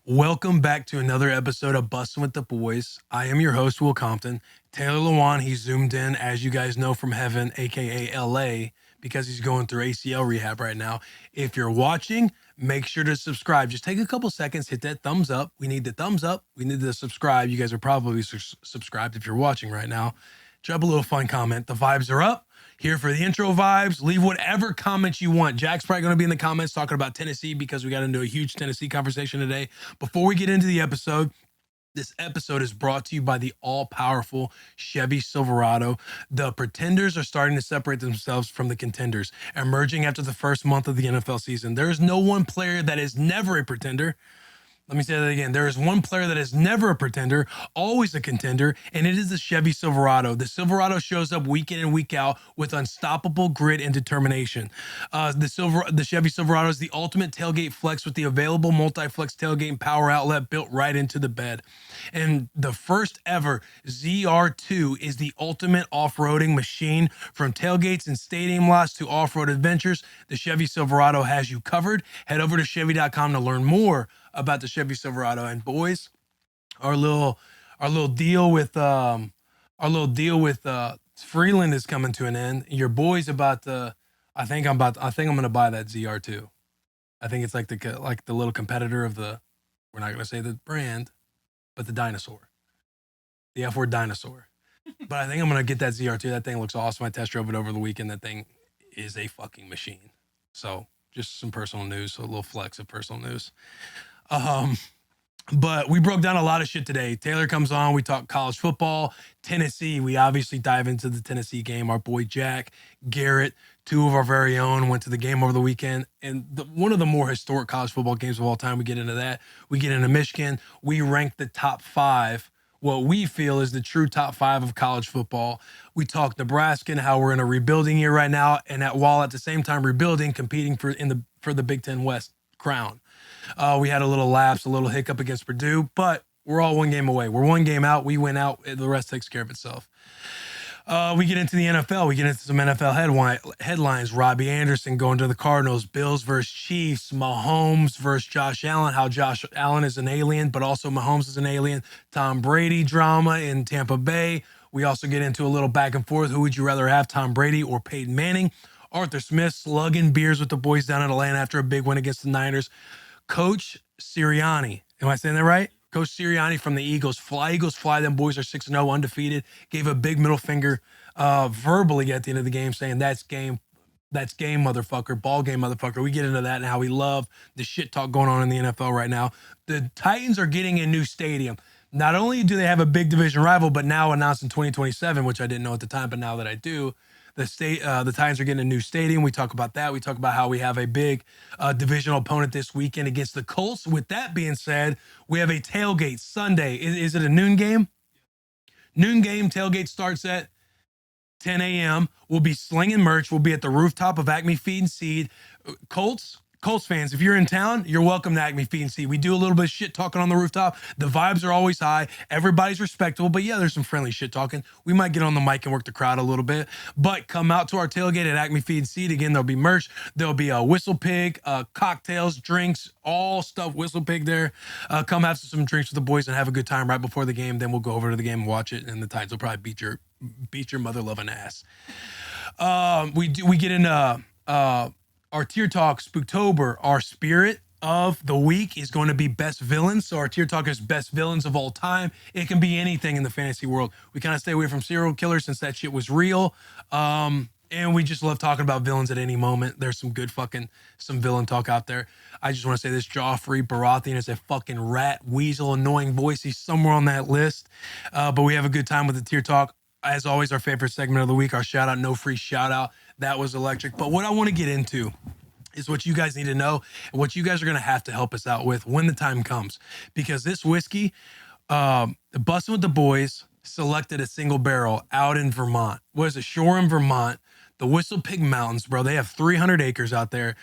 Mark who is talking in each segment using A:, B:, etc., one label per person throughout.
A: Welcome back to another episode of Bussin with the Boys. I am your host, Will Compton. Taylor Lewan, he's zoomed in, as you guys know, from heaven, aka LA, because he's going through ACL rehab right now. If you're watching, make sure to subscribe. Just take a couple seconds, hit that thumbs up. We need the thumbs up. We need to subscribe. You guys are probably subscribed if you're watching right now. Drop a little fun comment. The vibes are up. Here for the intro vibes. Leave whatever comments you want. Jack's probably going to be in the comments talking about Tennessee because we got into a huge Tennessee conversation today. Before we get into the episode, this episode is brought to you by the all-powerful Chevy Silverado. The pretenders are starting to separate themselves from the contenders, emerging after the first month of the NFL season. There is no one player that is never a pretender. Let me say that again. There is one player that is never a pretender, always a contender, and it is the Chevy Silverado. The Silverado shows up week in and week out with unstoppable grit and determination. The Chevy Silverado is the ultimate tailgate flex with the available multi-flex tailgate and power outlet built right into the bed. And the first ever ZR2 is the ultimate off-roading machine. From tailgates and stadium lots to off-road adventures, the Chevy Silverado has you covered. Head over to Chevy.com to learn more about the Chevy Silverado. And boys, our little deal with Freeland is coming to an end. Your boy's about to I think I'm going to buy that ZR2. I think it's like the little competitor of the, we're not going to say the brand, but the dinosaur. The F-word dinosaur. But I think I'm going to get that ZR2. That thing looks awesome. I test drove it over the weekend. That thing is a fucking machine. So, just some personal news, a little flex of personal news. But we broke down a lot of shit today. Taylor comes on. We talk college football, Tennessee. We obviously dive into the Tennessee game. Our boy Jack, Garrett, two of our very own, went to the game over the weekend. And one of the more historic college football games of all time. We get into that. We get into Michigan. We rank the top five, what we feel is the true top five of college football. We talk Nebraska and how we're in a rebuilding year right now. And while at the same time rebuilding, competing for the Big Ten West crown. We had a little lapse, a little hiccup against Purdue, but we're all one game away. We're one game out. We went out. The rest takes care of itself. We get into the NFL. We get into some NFL headlines. Robbie Anderson going to the Cardinals. Bills versus Chiefs. Mahomes versus Josh Allen. How Josh Allen is an alien, but also Mahomes is an alien. Tom Brady drama in Tampa Bay. We also get into a little back and forth. Who would you rather have, Tom Brady or Peyton Manning? Arthur Smith slugging beers with the boys down in Atlanta after a big win against the Niners. Coach Sirianni, am I saying that right? Coach Sirianni from the Eagles. Fly, Eagles, fly. Them boys are 6-0, undefeated. Gave a big middle finger verbally at the end of the game saying, that's game, motherfucker. Ball game, motherfucker. We get into that and how we love the shit talk going on in the NFL right now. The Titans are getting a new stadium. Not only do they have a big division rival, but now announced in 2027, which I didn't know at the time, but now that I do, the Titans are getting a new stadium. We talk about that. We talk about how we have a big divisional opponent this weekend against the Colts. With that being said, we have a tailgate Sunday. Is it a noon game? Noon game. Tailgate starts at 10 a.m. We'll be slinging merch. We'll be at the rooftop of Acme Feed and Seed. Colts fans, if you're in town, you're welcome to Acme Feed and Seed. We do a little bit of shit talking on the rooftop. The vibes are always high. Everybody's respectable, but yeah, there's some friendly shit talking. We might get on the mic and work the crowd a little bit, but come out to our tailgate at Acme Feed and Seed. Again, there'll be merch. There'll be a Whistle Pig, cocktails, drinks, all stuff. Whistle Pig there. Come have some drinks with the boys and have a good time right before the game. Then we'll go over to the game and watch it, and the Titans will probably beat your mother loving ass. We get into our Tier Talk Spooktober. Our spirit of the week is going to be best villains. So our Tier Talk is best villains of all time. It can be anything in the fantasy world. We kind of stay away from serial killers since that shit was real. And we just love talking about villains at any moment. There's some good some villain talk out there. I just want to say this: Joffrey Baratheon is a fucking rat, weasel, annoying voice. He's somewhere on that list. But we have a good time with the Tier Talk. As always, our favorite segment of the week, our shout out, no free shout out. That was electric. But what I want to get into is what you guys need to know and what you guys are going to have to help us out with when the time comes. Because this whiskey, Bussin with the Boys selected a single barrel out in Vermont. What is it? Shoreham, Vermont. the Whistle Pig Mountains, bro. They have 300 acres out there.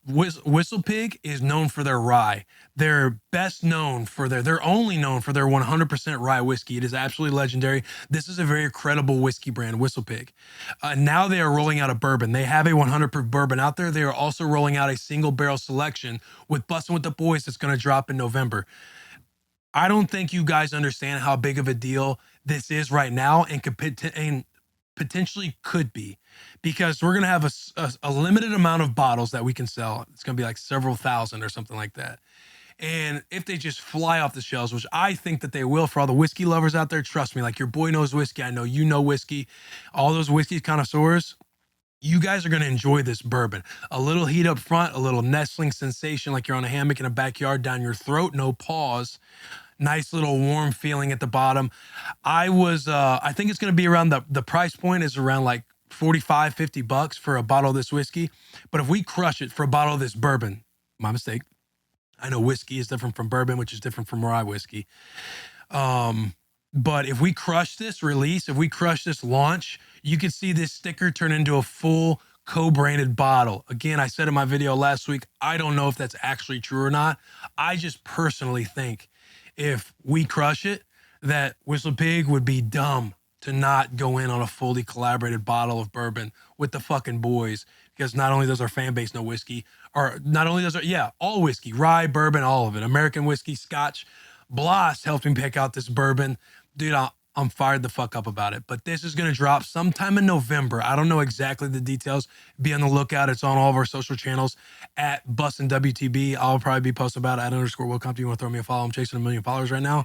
A: Whistle Pig is known for their rye. They're best known for they're only known for their 100% rye whiskey. It is absolutely legendary. This is a very credible whiskey brand, Whistle Pig. Now they are rolling out a bourbon. They have a 100 proof bourbon out there. They are also rolling out a single barrel selection with Bussin' with the Boys that's going to drop in November. I don't think you guys understand how big of a deal this is right now and potentially could be, because we're going to have a limited amount of bottles that we can sell. It's going to be like several thousand or something like that. And if they just fly off the shelves, which I think that they will for all the whiskey lovers out there, trust me, like your boy knows whiskey. I know you know whiskey, all those whiskey connoisseurs. You guys are going to enjoy this bourbon. A little heat up front, a little nestling sensation like you're on a hammock in a backyard down your throat, no pause. Nice little warm feeling at the bottom. I think it's going to be around the price point is around like 45, $50 for a bottle of this whiskey. But if we crush it for a bottle of this bourbon, my mistake. I know whiskey is different from bourbon, which is different from rye whiskey. But if we crush this release, if we crush this launch, you could see this sticker turn into a full co-branded bottle. Again, I said in my video last week, I don't know if that's actually true or not. I just personally think if we crush it, that Whistle Pig would be dumb to not go in on a fully collaborated bottle of bourbon with the fucking boys. Because not only does our fan base know whiskey, or not only does all whiskey, rye, bourbon, all of it, American whiskey, Scotch. Blast helped me pick out this bourbon. Dude, I'm fired the fuck up about it. But this is going to drop sometime in November. I don't know exactly the details. Be on the lookout. It's on all of our social channels at Bussin WTB. I'll probably be posting about it at _Will You want to throw me a follow? I'm chasing 1 million followers right now.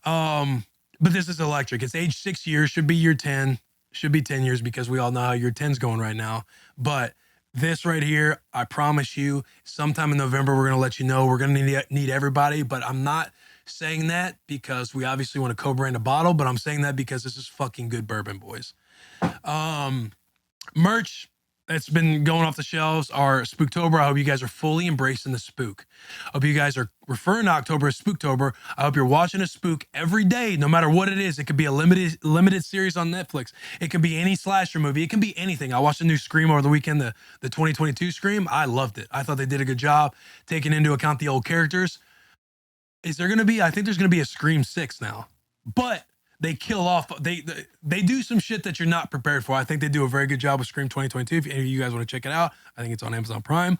A: But this is electric. It's age 6 years, should be year 10, should be 10 years because we all know how year 10's going right now. But this right here, I promise you, sometime in November, we're going to let you know. We're going to need everybody, but I'm not saying that because we obviously want to co-brand a bottle, but I'm saying that because this is fucking good bourbon, boys. Merch that's been going off the shelves are Spooktober. I hope you guys are fully embracing the spook. I hope you guys are referring to October as Spooktober. I hope you're watching a spook every day, no matter what it is. It could be a limited series on Netflix. It could be any slasher movie. It can be anything. I watched a new Scream over the weekend, the 2022 Scream. I loved it. I thought they did a good job taking into account the old characters. Is there going to be, I think there's going to be a Scream 6 now, but they kill off, they do some shit that you're not prepared for. I think they do a very good job with Scream 2022. If any of you guys want to check it out, I think it's on Amazon Prime.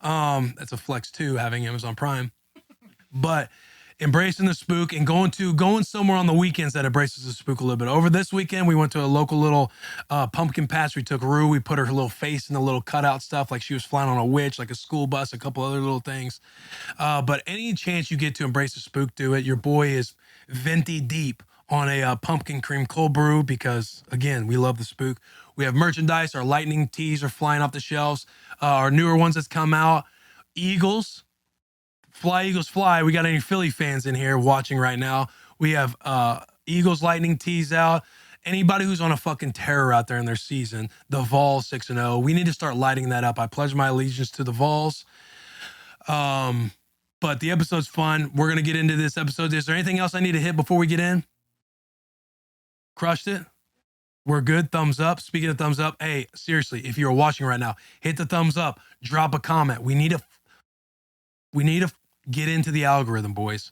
A: That's a flex too, having Amazon Prime, but embracing the spook and going somewhere on the weekends that embraces the spook a little bit. Over this weekend, we went to a local little pumpkin patch. We took Rue, we put her little face in the little cutout stuff like she was flying on a witch, like a school bus, a couple other little things. But any chance you get to embrace the spook, do it. Your boy is venti deep on a pumpkin cream cold brew because, again, we love the spook. We have merchandise. Our lightning tees are flying off the shelves. Our newer ones that's come out. Eagles. Fly, Eagles, fly. We got any Philly fans in here watching right now? We have Eagles lightning tees out. Anybody who's on a fucking terror out there in their season, the Vols 6-0. We need to start lighting that up. I pledge my allegiance to the Vols. But the episode's fun. We're going to get into this episode. Is there anything else I need to hit before we get in? Crushed it? We're good. Thumbs up. Speaking of thumbs up, hey, seriously, if you're watching right now, hit the thumbs up. Drop a comment. We need to get into the algorithm, boys.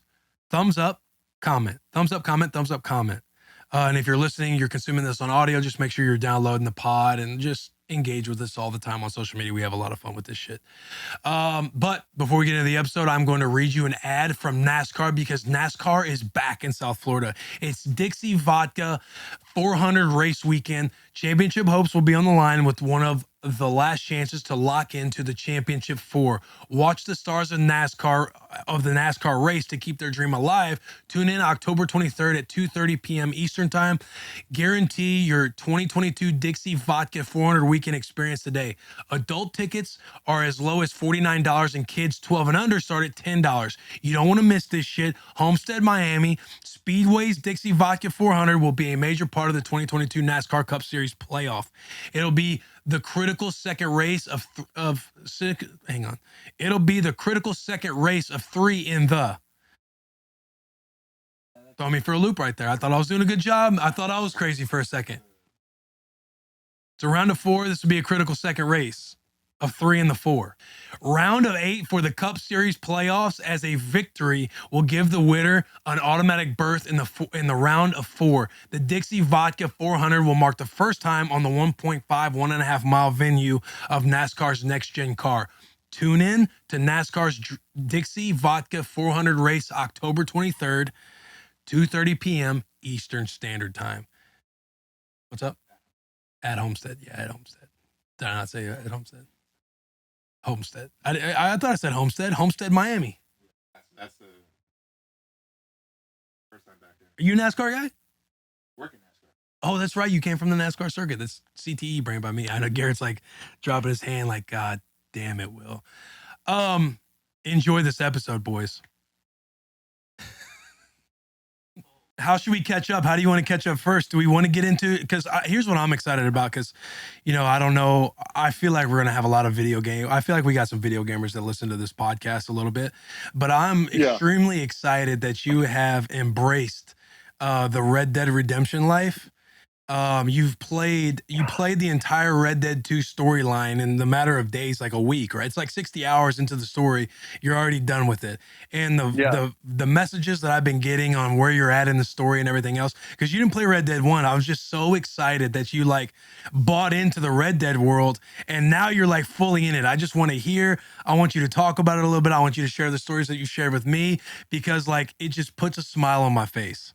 A: Thumbs up, comment. Thumbs up, comment. Thumbs up, comment. And if you're listening, you're consuming this on audio, just make sure you're downloading the pod and just engage with us all the time on social media. We have a lot of fun with this shit. But before we get into the episode, I'm going to read you an ad from NASCAR because NASCAR is back in South Florida. It's Dixie Vodka 400 race weekend. Championship hopes will be on the line with one of the last chances to lock into the championship 4. Watch the stars of the NASCAR race to keep their dream alive. Tune in October 23rd at 2:30 p.m. Eastern time. Guarantee your 2022 Dixie Vodka 400 weekend experience today. Adult tickets are as low as $49 and kids 12 and under start at $10. You don't want to miss this shit. Homestead, Miami, Speedway's Dixie Vodka 400 will be a major part of the 2022 NASCAR Cup Series playoff. It'll be the critical second race It'll be the critical second race of 3 in the. Throw me for a loop right there. I thought I was doing a good job. I thought I was crazy for a second. So round of 4, this would be a critical second race of 3 and the 4. Round of 8 for the Cup Series playoffs, as a victory will give the winner an automatic berth in the round of 4. The Dixie Vodka 400 will mark the first time on the 1.5 mile venue of NASCAR's Next Gen Car. Tune in to NASCAR's Dixie Vodka 400 race October 23rd, 2:30 p.m. Eastern Standard Time. What's up? At Homestead. Yeah, at Homestead. Did I not say at Homestead? Homestead. I thought I said Homestead. Homestead, Miami.
B: That's the first time back there.
A: Are you a NASCAR guy?
B: Working NASCAR.
A: Oh, that's right. You came from the NASCAR circuit. That's CTE brain by me. I know Garrett's like dropping his hand like, God damn it, Will. Enjoy this episode, boys. How should we catch up? How do you want to catch up first? Do we want to get into, because here's what I'm excited about, because, I don't know. I feel like we're going to have a lot of video game. I feel like we got some video gamers that listen to this podcast a little bit, but I'm extremely excited that you have embraced the Red Dead Redemption life. You played the entire Red Dead 2 storyline in the matter of days, like a week, right? It's like 60 hours into the story. You're already done with it. And the messages that I've been getting on where you're at in the story and everything else, because you didn't play Red Dead 1. I was just so excited that you like bought into the Red Dead world and now you're like fully in it. I just want to hear, I want you to talk about it a little bit. I want you to share the stories that you shared with me, because like it just puts a smile on my face.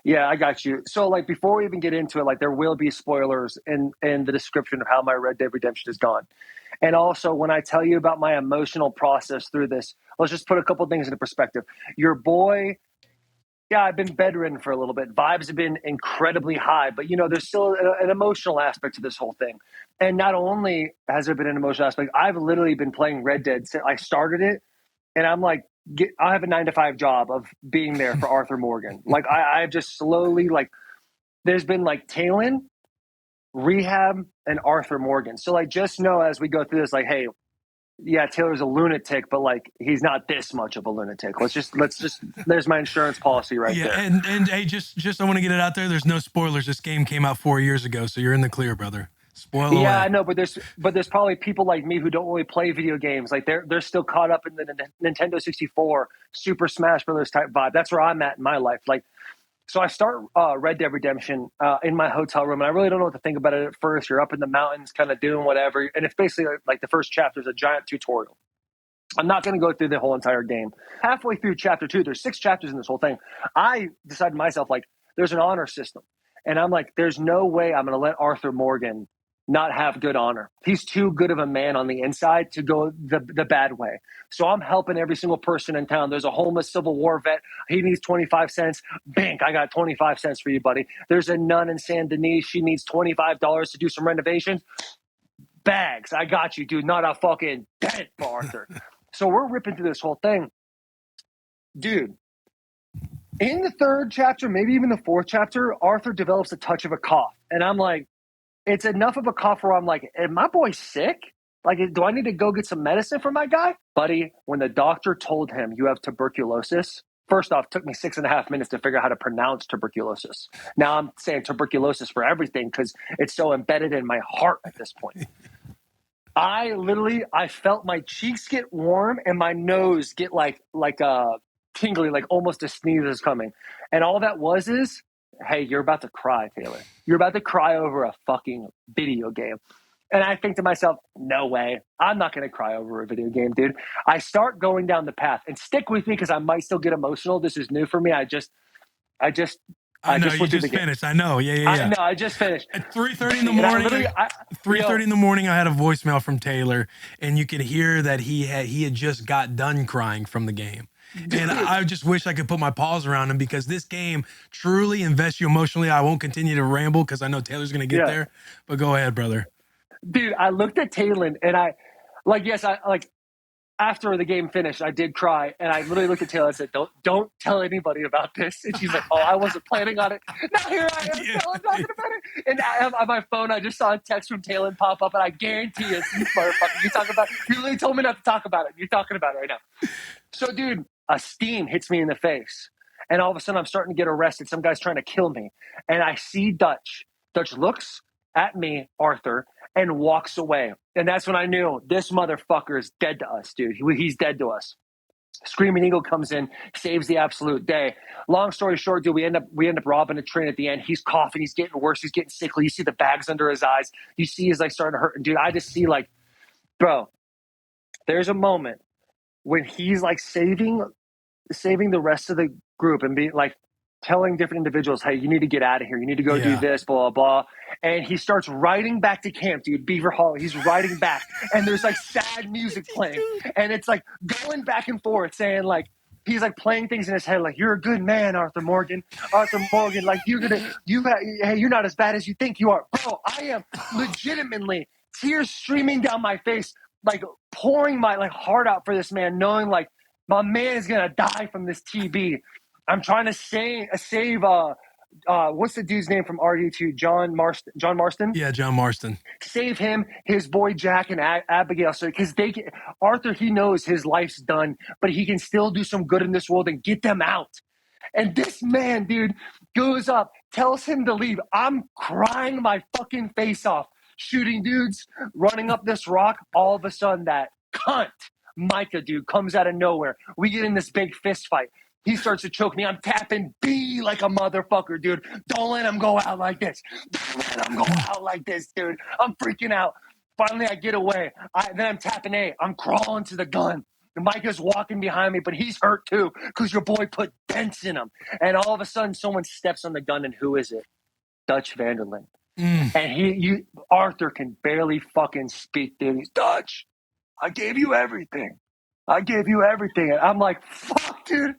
C: Yeah, I got you. So, like, before we even get into it, like, there will be spoilers in the description of how my Red Dead Redemption is gone. And also, when I tell you about my emotional process through this, let's just put a couple things into perspective. Your boy, I've been bedridden for a little bit. Vibes have been incredibly high, but, there's still an emotional aspect to this whole thing. And not only has there been an emotional aspect, I've literally been playing Red Dead since I started it. And I'm like, I have a 9-to-5 job of being there for Arthur Morgan. Like I've just slowly, like, there's been like Talon, Rehab, and Arthur Morgan. So like, just know as we go through this, like, hey, yeah, Taylor's a lunatic, but like he's not this much of a lunatic. Let's just there's my insurance policy right there.
A: And hey, just I want to get it out there. There's no spoilers. This game came out 4 years ago, so you're in the clear, brother. Spoil away.
C: I know, but there's probably people like me who don't really play video games. Like they're still caught up in the Nintendo 64, Super Smash Brothers type vibe. That's where I'm at in my life. Like, so I start Red Dead Redemption in my hotel room, and I really don't know what to think about it at first. You're up in the mountains, kind of doing whatever, and it's basically like the first chapter is a giant tutorial. I'm not going to go through the whole entire game. Halfway through chapter 2, there's 6 chapters in this whole thing. I decided to myself, like, there's an honor system, and I'm like, there's no way I'm going to let Arthur Morgan not have good honor. He's too good of a man on the inside to go the bad way. So I'm helping every single person in town. There's a homeless Civil War vet. He needs 25 cents. Bank, I got 25 cents for you, buddy. There's a nun in San Denis. She needs $25 to do some renovations. Bags, I got you, dude. Not a fucking dent for Arthur. So we're ripping through this whole thing. Dude, in the 3rd chapter, maybe even the 4th chapter, Arthur develops a touch of a cough. And I'm like, it's enough of a cough where I'm like, am my boy sick? Like, do I need to go get some medicine for my guy? Buddy, when the doctor told him you have tuberculosis, first off, it took me 6.5 minutes to figure out how to pronounce tuberculosis. Now I'm saying tuberculosis for everything because it's so embedded in my heart at this point. I felt my cheeks get warm and my nose get like tingly, like almost a sneeze is coming. And all that is, hey, you're about to cry, Taylor. You're about to cry over a fucking video game. And I think to myself, no way. I'm not going to cry over a video game, dude. I start going down the path, and stick with me because I might still get emotional. This is new for me. I know
A: you just finished. I know. Yeah.
C: I know. I just finished.
A: At 3:30 in the morning. 3:30 in the morning, I had a voicemail from Taylor, and you could hear that he had just got done crying from the game. And I just wish I could put my paws around him because this game truly invests you emotionally. I won't continue to ramble because I know Taylor's going to get there. But go ahead, brother.
C: Dude, I looked at Taylor and after the game finished, I did cry, and I literally looked at Taylor and said, "Don't tell anybody about this." And she's like, "Oh, I wasn't planning on it." Now here I am telling talking about it. And on my phone, I just saw a text from Taylor pop up, and I guarantee it's you, motherfucker. You talking about? You literally told me not to talk about it. You're talking about it right now. So, dude, a steam hits me in the face, and all of a sudden, I'm starting to get arrested. Some guy's trying to kill me, and I see Dutch. Dutch looks, at me, Arthur, and walks away. And that's when I knew this motherfucker is dead to us, dude. He's dead to us. Screaming Eagle comes in, saves the absolute day. Long story short, dude, we end up robbing a train at the end. He's coughing, he's getting worse, he's getting sickly. You see the bags under his eyes. You see he's like starting to hurt. And dude, I just see like, bro, there's a moment when he's like saving the rest of the group and being like telling different individuals, hey, you need to get out of here. You need to go do this, blah, blah, blah. And he starts riding back to camp, dude, Beaver Hall. He's riding back. And there's like sad music playing. And it's like going back and forth saying like, he's like playing things in his head. Like, you're a good man, Arthur Morgan. Like hey, you're not as bad as you think you are. Bro, I am legitimately tears streaming down my face, like pouring my like heart out for this man, knowing like, my man is gonna die from this TB. I'm trying to save what's the dude's name from RD2? John Marston?
A: Yeah, John Marston.
C: Save him, his boy Jack and Abigail. So because Arthur, he knows his life's done, but he can still do some good in this world and get them out. And this man, dude, goes up, tells him to leave. I'm crying my fucking face off, shooting dudes, running up this rock. All of a sudden, that cunt Micah, dude, comes out of nowhere. We get in this big fist fight. He starts to choke me. I'm tapping B like a motherfucker, dude. Don't let him go out like this. Don't let him go out like this, dude. I'm freaking out. Finally, I get away. Then I'm tapping A. I'm crawling to the gun. And Micah's walking behind me, but he's hurt too because your boy put dents in him. And all of a sudden, someone steps on the gun, and who is it? Dutch Vanderlyn. And Arthur can barely fucking speak, dude. He's, Dutch, I gave you everything. And I'm like, fuck, dude.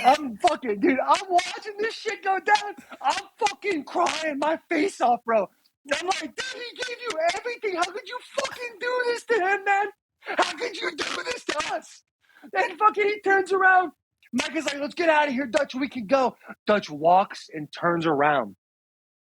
C: I'm watching this shit go down. I'm fucking crying my face off, bro. I'm like, dude, he gave you everything. How could you fucking do this to him, man? How could you do this to us? And fucking he turns around. Mike is like, let's get out of here, Dutch. We can go. Dutch walks and turns around.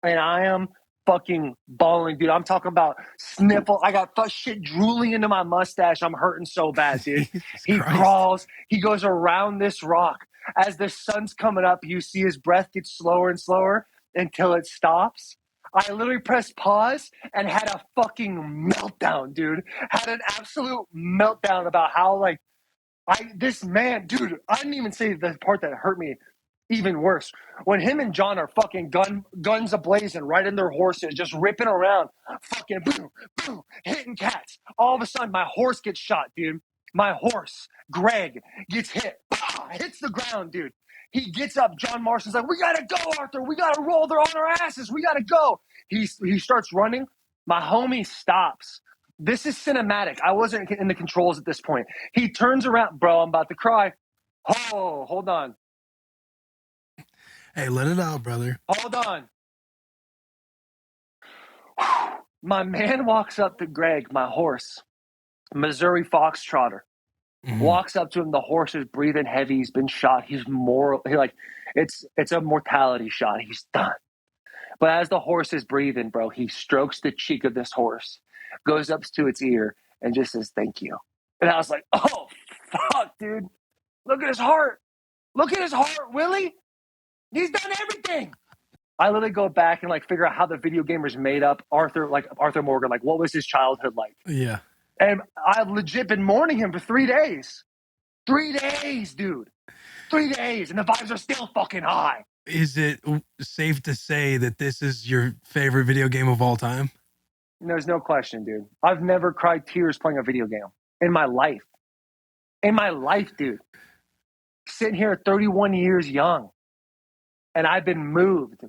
C: And I am fucking bawling, dude. I'm talking about sniffle. I got shit drooling into my mustache. I'm hurting so bad, dude. He crawls. He goes around this rock. As the sun's coming up, you see his breath get slower and slower until it stops. I literally pressed pause and had a fucking meltdown, dude. Had an absolute meltdown about how, like, this man, dude, I didn't even say the part that hurt me even worse. When him and John are fucking guns ablazing, right in their horses, just ripping around, fucking boom, boom, hitting cats. All of a sudden, my horse gets shot, dude. My horse, Greg, gets hit. Hits the ground, dude. He gets up. John Marston's like, we gotta go, Arthur. We gotta roll. They're on our asses. We gotta go. He starts running. My homie stops. This is cinematic. I wasn't in the controls at this point. He turns around. Bro, I'm about to cry. Oh, hold on.
A: Hey, let it out, brother.
C: Hold on. My man walks up to Greg, my horse, Missouri Foxtrotter. Walks up to him. The horse is breathing heavy. He's been shot. It's a mortality shot. He's done. But as the horse is breathing, bro, he strokes the cheek of this horse, goes up to its ear, and just says, thank you. And I was like, oh, fuck, dude. Look at his heart. Look at his heart, Willie. He's done everything. I literally go back and like figure out how the video gamers made up Arthur Morgan. Like, what was his childhood like?
A: Yeah.
C: And I've legit been mourning him for 3 days. 3 days, dude. 3 days. And the vibes are still fucking high.
A: Is it safe to say that this is your favorite video game of all time?
C: There's no question, dude. I've never cried tears playing a video game in my life. In my life, dude. Sitting here at 31 years young. And I've been moved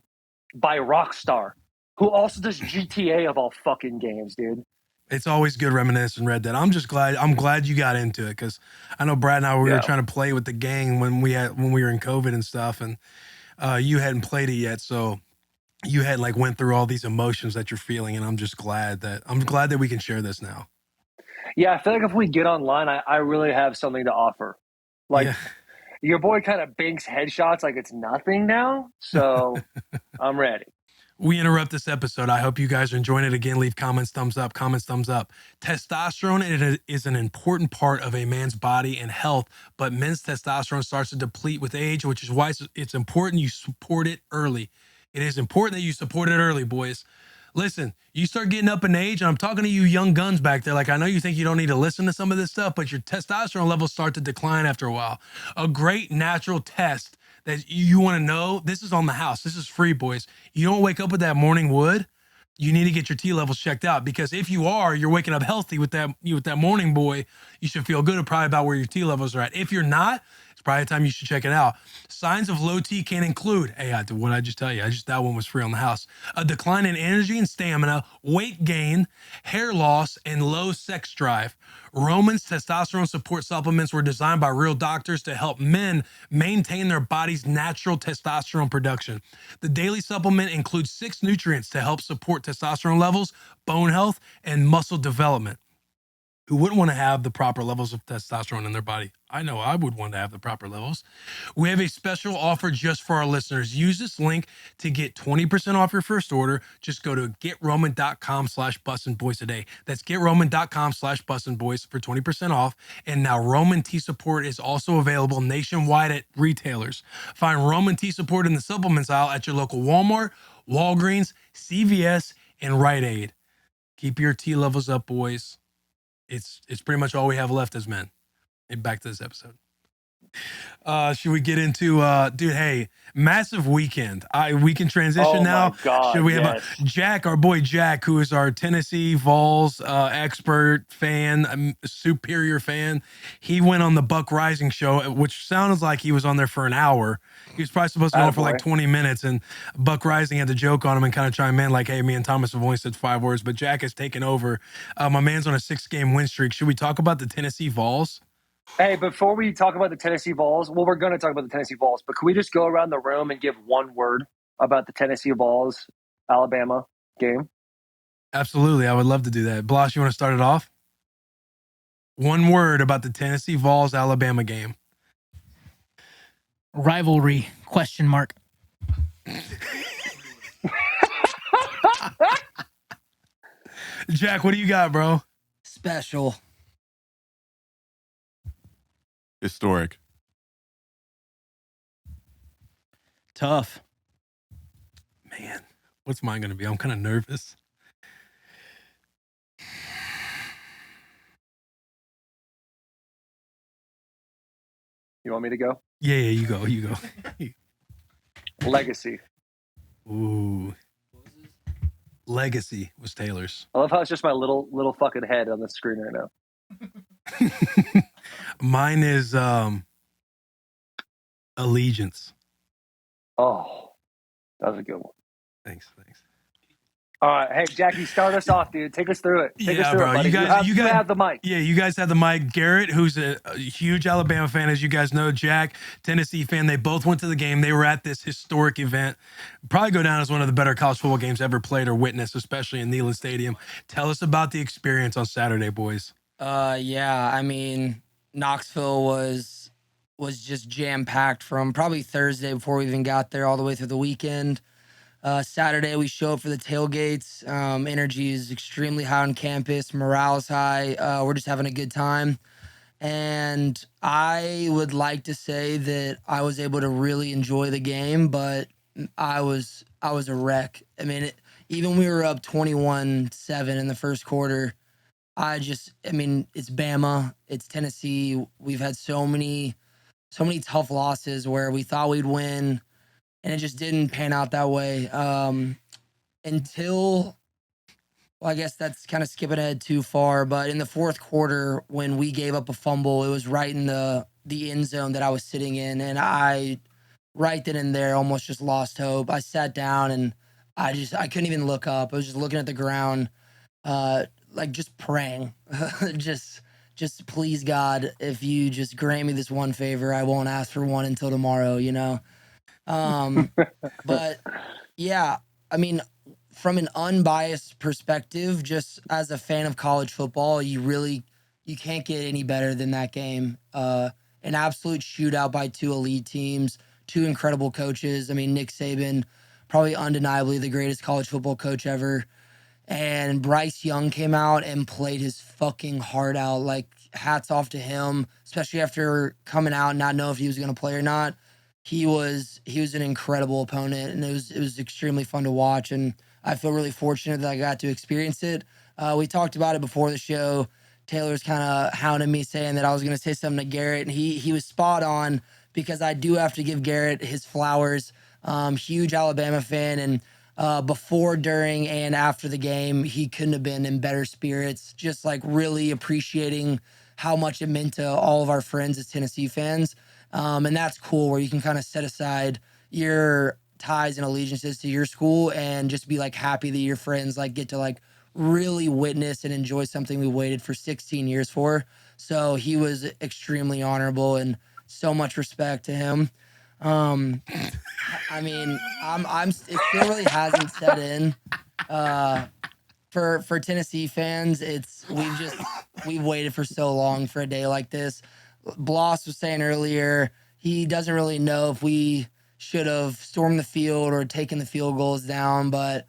C: by Rockstar, who also does GTA of all fucking games, dude.
A: It's always good reminiscing Red Dead. I'm glad you got into it, because I know Brad and I were trying to play with the gang when we were in COVID and stuff, and you hadn't played it yet, so you had like went through all these emotions that you're feeling, and I'm glad that we can share this now.
C: Yeah, I feel like if we get online, I really have something to offer. Like, your boy kind of banks headshots like it's nothing now, so I'm ready.
A: We interrupt this episode. I hope you guys are enjoying it. Again, leave comments, thumbs up. Testosterone is an important part of a man's body and health, but men's testosterone starts to deplete with age, which is why it's important you support it early. It is important that you support it early, boys. Listen, you start getting up in age, and I'm talking to you young guns back there. Like, I know you think you don't need to listen to some of this stuff, but your testosterone levels start to decline after a while. A great natural test that you want to know, this is on the house. This is free, boys. You don't wake up with that morning wood. You need to get your T levels checked out, because if you are, you're waking up healthy with that morning boy. You should feel good probably about where your T levels are at. If you're not, it's probably time you should check it out. Signs of low T can include, hey, what I just tell you, that one was free on the house. A decline in energy and stamina, weight gain, hair loss, and low sex drive. Roman's testosterone support supplements were designed by real doctors to help men maintain their body's natural testosterone production. The daily supplement includes 6 nutrients to help support testosterone levels, bone health, and muscle development. Who wouldn't want to have the proper levels of testosterone in their body? I know I would want to have the proper levels. We have a special offer just for our listeners. Use this link to get 20% off your first order. Just go to getroman.com/bussinboys today. That's getroman.com/bussinboys for 20% off. And now Roman T Support is also available nationwide at retailers. Find Roman T Support in the supplements aisle at your local Walmart, Walgreens, CVS, and Rite Aid. Keep your T levels up, boys. It's pretty much all we have left as men. And back to this episode. Should we get into dude, hey, massive weekend. We can transition now.
C: My God,
A: should we have
C: yes.
A: Jack, our boy Jack, who is our Tennessee Vols expert fan, superior fan. He went on the Buck Rising show, which sounds like he was on there for an hour. He was probably supposed to be on for like 20 minutes, and Buck Rising had to joke on him and kind of chime in like, hey, me and Thomas have only said 5 words, but Jack has taken over. My man's on a 6-game win streak. Should we talk about the Tennessee Vols?
C: Hey, before we talk about the Tennessee Vols, well, we're going to talk about the Tennessee Vols, but can we just go around the room and give one word about the Tennessee Vols Alabama game?
A: Absolutely. I would love to do that. Bloss, you want to start it off? One word about the Tennessee Vols Alabama game.
D: Rivalry, ?
A: Jack, what do you got, bro?
D: Special.
B: Historic.
D: Tough.
A: Man, what's mine going to be? I'm kind of nervous.
C: You want me to go?
A: Yeah, you go.
C: Legacy.
A: Ooh. Legacy was Taylor's.
C: I love how it's just my little fucking head on the screen right now.
A: Mine is allegiance.
C: Oh, that was a good one.
A: Thanks.
C: All right, hey Jackie, start us off, dude. Take us through it. Take us through it, buddy. You guys have the mic.
A: Yeah, you guys have the mic. Garrett, who's a huge Alabama fan, as you guys know. Jack, Tennessee fan. They both went to the game. They were at this historic event. Probably go down as one of the better college football games ever played or witnessed, especially in Neyland Stadium. Tell us about the experience on Saturday, boys.
D: Yeah, I mean, Knoxville was just jam-packed from probably Thursday before we even got there all the way through the weekend. Saturday, we show up for the tailgates. Energy is extremely high on campus. Morale is high. We're just having a good time. And I would like to say that I was able to really enjoy the game, but I was a wreck. I mean, even we were up 21-7 in the first quarter. It's Bama, it's Tennessee. We've had so many tough losses where we thought we'd win, and it just didn't pan out that way. Until, well, I guess that's kind of skipping ahead too far, but in the fourth quarter, when we gave up a fumble, it was right in the end zone that I was sitting in, and I, right then and there, almost just lost hope. I sat down, and I couldn't even look up. I was just looking at the ground, like just praying, just please God, if you just grant me this one favor, I won't ask for one until tomorrow, you know? But yeah, I mean, from an unbiased perspective, just as a fan of college football, you can't get any better than that game. An absolute shootout by 2 elite teams, 2 incredible coaches. I mean, Nick Saban, probably undeniably the greatest college football coach ever. And Bryce Young came out and played his fucking heart out. Like, hats off to him, especially after coming out and not know if he was going to play or not. He was an incredible opponent, and it was extremely fun to watch. And I feel really fortunate that I got to experience it. We talked about it before the show. Taylor's kind of hounding me saying that I was going to say something to Garrett, and he was spot on because I do have to give Garrett his flowers. Huge Alabama fan, and before, during, and after the game, he couldn't have been in better spirits. Just like really appreciating how much it meant to all of our friends as Tennessee fans. And that's cool where you can kind of set aside your ties and allegiances to your school and just be like happy that your friends like get to like really witness and enjoy something we waited for 16 years for. So he was extremely honorable and so much respect to him. I mean, it still really hasn't set in. For Tennessee fans, we've waited for so long for a day like this. Bloss was saying earlier, he doesn't really know if we should have stormed the field or taken the field goals down, but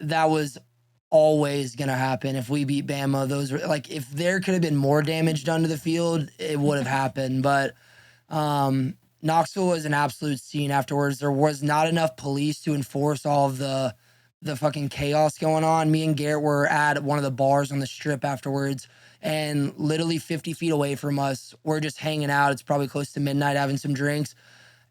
D: that was always going to happen if we beat Bama. Those were like, if there could have been more damage done to the field, it would have happened. But Knoxville was an absolute scene afterwards. There was not enough police to enforce all of the fucking chaos going on. Me and Garrett were at one of the bars on the strip afterwards, and literally 50 feet away from us, we're just hanging out. It's probably close to midnight, having some drinks.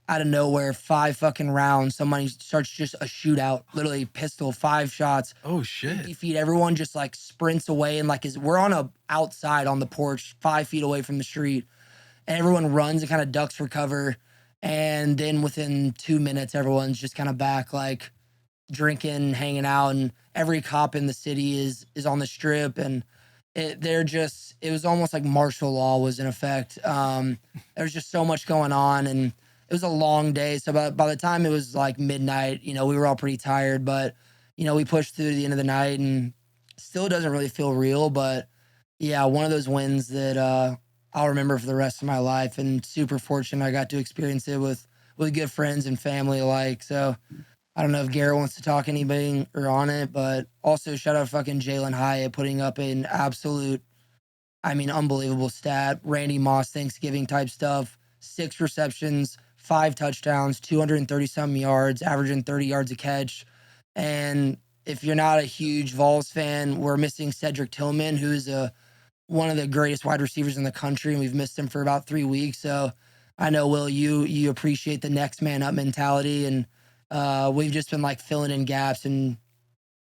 D: Out of nowhere, 5 fucking rounds. Somebody starts just a shootout, literally pistol, 5 shots.
A: Oh shit!
D: 50 feet. Everyone just like sprints away and like we're on a outside on the porch, 5 feet away from the street, and everyone runs and kind of ducks for cover. And then within 2 minutes, everyone's just kind of back, like drinking, hanging out, and every cop in the city is on the strip, and it was almost like martial law was in effect. There was just so much going on, and it was a long day. So by the time it was like midnight, we were all pretty tired, but we pushed through to the end of the night, and still doesn't really feel real. But yeah, one of those wins that I'll remember for the rest of my life, and super fortunate I got to experience it with good friends and family alike. So I don't know if Garrett wants to talk anything or on it, but also shout out fucking Jalen Hyatt putting up an absolute, unbelievable stat. Randy Moss Thanksgiving type stuff. 6 receptions, 5 touchdowns, 230-some yards, averaging 30 yards a catch. And if you're not a huge Vols fan, we're missing Cedric Tillman, who's one of the greatest wide receivers in the country, and we've missed him for about 3 weeks. So I know, Will, you appreciate the next man up mentality, and we've just been like filling in gaps and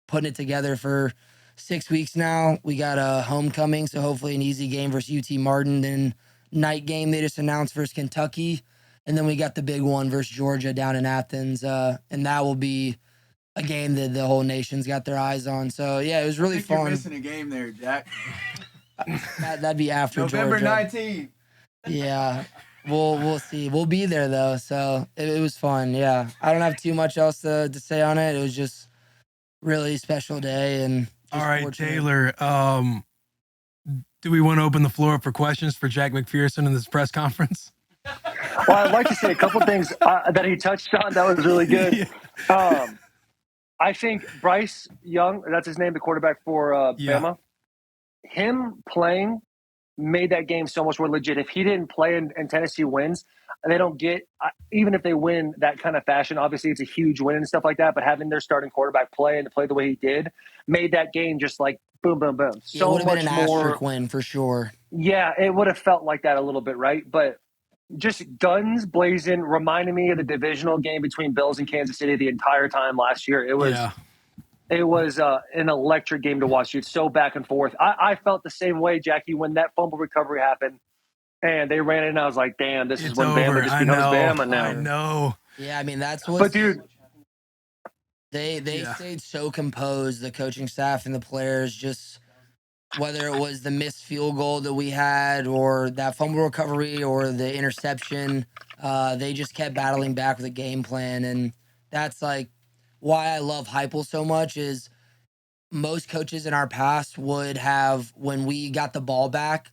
D: putting it together for 6 weeks now. We got a homecoming, so hopefully an easy game versus UT Martin. Then night game they just announced versus Kentucky. And then we got the big one versus Georgia down in Athens. And that will be a game that the whole nation's got their eyes on. So yeah, it was really fun.
E: You're missing a game there, Jack.
D: That'd be after
E: November
D: Georgia.
E: 19th.
D: Yeah. We'll see. We'll be there though, so it was fun. Yeah, I don't have too much else to say on it. It was just really special day. And
A: all right,
D: fortunate.
A: Taylor. Do we want to open the floor up for questions for Jack McPherson in this press conference?
C: Well, I'd like to say a couple things that he touched on. That was really good.
A: Yeah.
C: I think Bryce Young, that's his name, the quarterback for Bama. Him playing made that game so much more legit. If he didn't play and Tennessee wins, they don't get, even if they win that kind of fashion, obviously it's a huge win and stuff like that, but having their starting quarterback play and to play the way he did made that game just like boom, boom, boom. So
D: it would have
C: much
D: been an
C: more
D: asterisk win for sure.
C: Yeah, it would have felt like that a little bit, right? But just guns blazing, reminding me of the divisional game between Bills and Kansas City the entire time last year. It was an electric game to watch. It's so back and forth. I felt the same way, Jackie, when that fumble recovery happened and they ran it, and I was like, damn, this is when Bama just becomes Bama now.
A: I know.
D: Yeah, that's what.
C: But dude,
D: they stayed so composed, the coaching staff and the players, just whether it was the missed field goal that we had or that fumble recovery or the interception, they just kept battling back with a game plan. And that's like why I love Heupel so much is most coaches in our past would have, when we got the ball back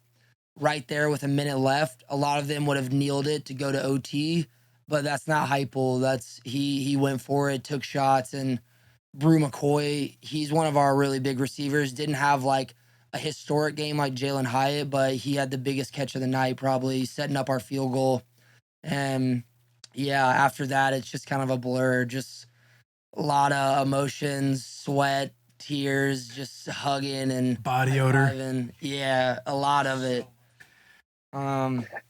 D: right there with a minute left, a lot of them would have kneeled it to go to OT, but that's not Heupel. That's he went for it, took shots. And Brew McCoy, he's one of our really big receivers, didn't have like a historic game like Jalen Hyatt, but he had the biggest catch of the night, probably setting up our field goal. And yeah, after that, it's just kind of a blur. Just a lot of emotions, sweat, tears, just hugging and
A: Body odor.
D: high-fiving. Yeah, a lot of it.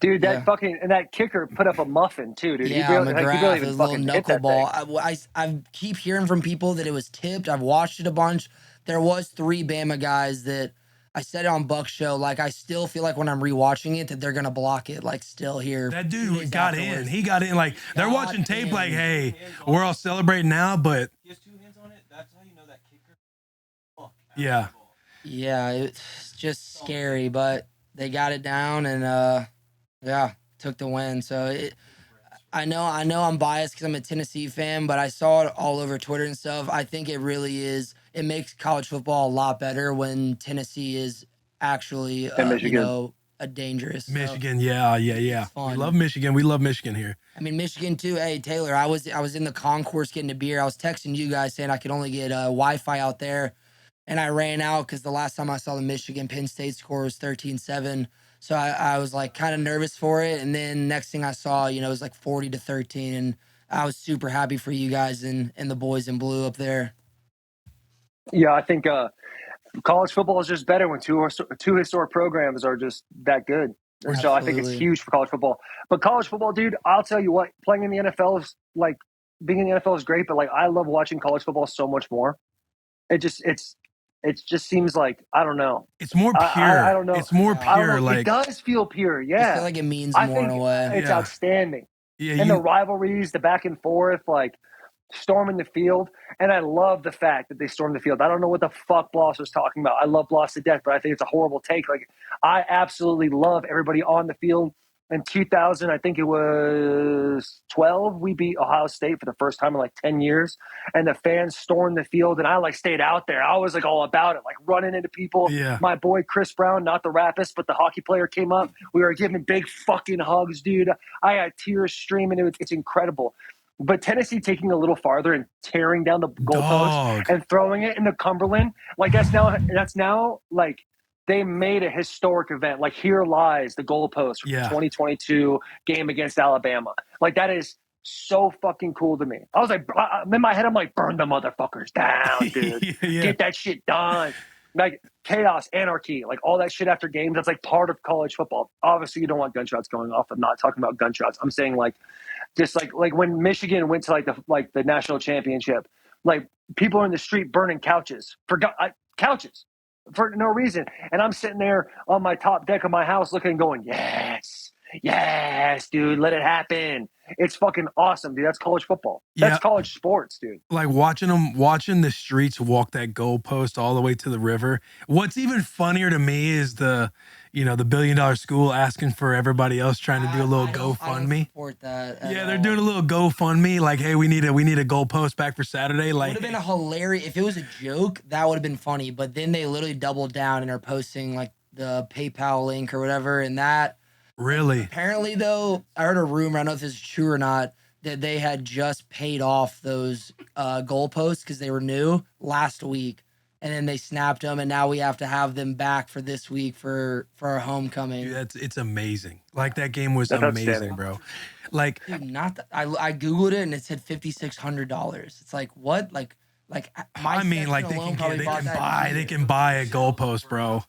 C: Dude,
D: Yeah.
C: that fucking and that kicker put up a muffin too, dude.
D: Yeah,
C: he barely
D: McGrath, it
C: even
D: was a little
C: fucking hit that thing.
D: knuckleball. I keep hearing from people that it was tipped. I've watched it a bunch. There was 3 Bama guys that I said it on Buck's show. Like, I still feel like when I'm rewatching it that they're gonna block it. Like, still here.
A: That
D: 2
A: dude
D: days
A: got
D: afterwards.
A: in. He got in. Like, they're
D: Got
A: watching tape
D: in.
A: like, hey, we're all celebrating now, but
E: He has 2 hands on it. That's how you know that kicker. Fuck.
A: yeah.
D: Yeah, it's just scary, but they got it down and yeah, took the win. So I know I'm biased because I'm a Tennessee fan, but I saw it all over Twitter and stuff. I think it really is. It makes college football a lot better when Tennessee is actually, a dangerous. So
A: Michigan, yeah. We
D: fun.
A: love Michigan. We love Michigan here.
D: I mean, Michigan too. Hey, Taylor, I was in the concourse getting a beer. I was texting you guys saying I could only get Wi-Fi out there, and I ran out because the last time I saw the Michigan Penn State score was 13-7. So I was like kind of nervous for it, and then next thing I saw, it was like 40-13, and I was super happy for you guys and the boys in blue up there.
C: Yeah, I think college football is just better when two historic programs are just that good. And so I think it's
D: Absolutely.
C: huge for college football. But college football, dude, I'll tell you what, playing in the NFL is like being in the NFL is great, but like I love watching college football so much more. It just seems like I don't know.
A: It's more pure.
C: I don't know.
A: It's more
D: I
A: pure.
C: it
A: like,
C: does feel pure.
D: I
C: Yeah,
D: feel like it means
C: I
D: more in
C: think
D: a way.
C: it's
A: Yeah.
C: outstanding.
A: yeah,
C: And the
A: you,
C: rivalries, the back and forth, like storming the field. And I love the fact that they stormed the field. I don't know what the fuck Bloss was talking about. I love Bloss to death, but I think it's a horrible take. Like, I absolutely love everybody on the field. In 2000, I think it was 12, we beat Ohio State for the first time in like 10 years. And the fans stormed the field, and I like stayed out there. I was like all about it, like running into people.
A: Yeah.
C: My boy Chris Brown, not the rapist, but the hockey player, came up. We were giving big fucking hugs, dude. I had tears streaming. It's incredible. But Tennessee taking a little farther and tearing down the goalpost
A: Dog.
C: and throwing it into Cumberland, like that's now like they made a historic event. Like, here lies the goalpost for the 2022 game against Alabama. Like, that is so fucking cool to me. I was like, in my head, I'm like, burn the motherfuckers down, dude. Get that shit done. Like, chaos, anarchy, like all that shit after games. That's like part of college football. Obviously, you don't want gunshots going off. I'm not talking about gunshots. I'm saying like, just like when Michigan went to like the national championship, like people are in the street burning couches couches for no reason, and I'm sitting there on my top deck of my house looking and going, yes, dude, let it happen. It's fucking awesome, dude. That's college football. That's college sports, dude.
A: Like watching the streets walk that goalpost all the way to the river. What's even funnier to me is the $1 billion school asking for everybody else trying to do a little GoFundMe.
D: I don't support that.
A: Yeah, they're doing a little GoFundMe. Like, hey, we need a goalpost back for Saturday. Like,
D: would have been a hilarious if it was a joke. That would have been funny. But then they literally doubled down and are posting like the PayPal link or whatever, and that.
A: Really?
D: Apparently, though, I heard a rumor. I don't know if this is true or not. That they had just paid off those goalposts because they were new last week, and then they snapped them, and now we have to have them back for this week for our homecoming.
A: Dude, it's amazing. Like, that game was amazing, bro. Like,
D: dude, I googled it and it said $5,600. It's like, what? Like
A: I mean, like they can buy a goalpost, bro.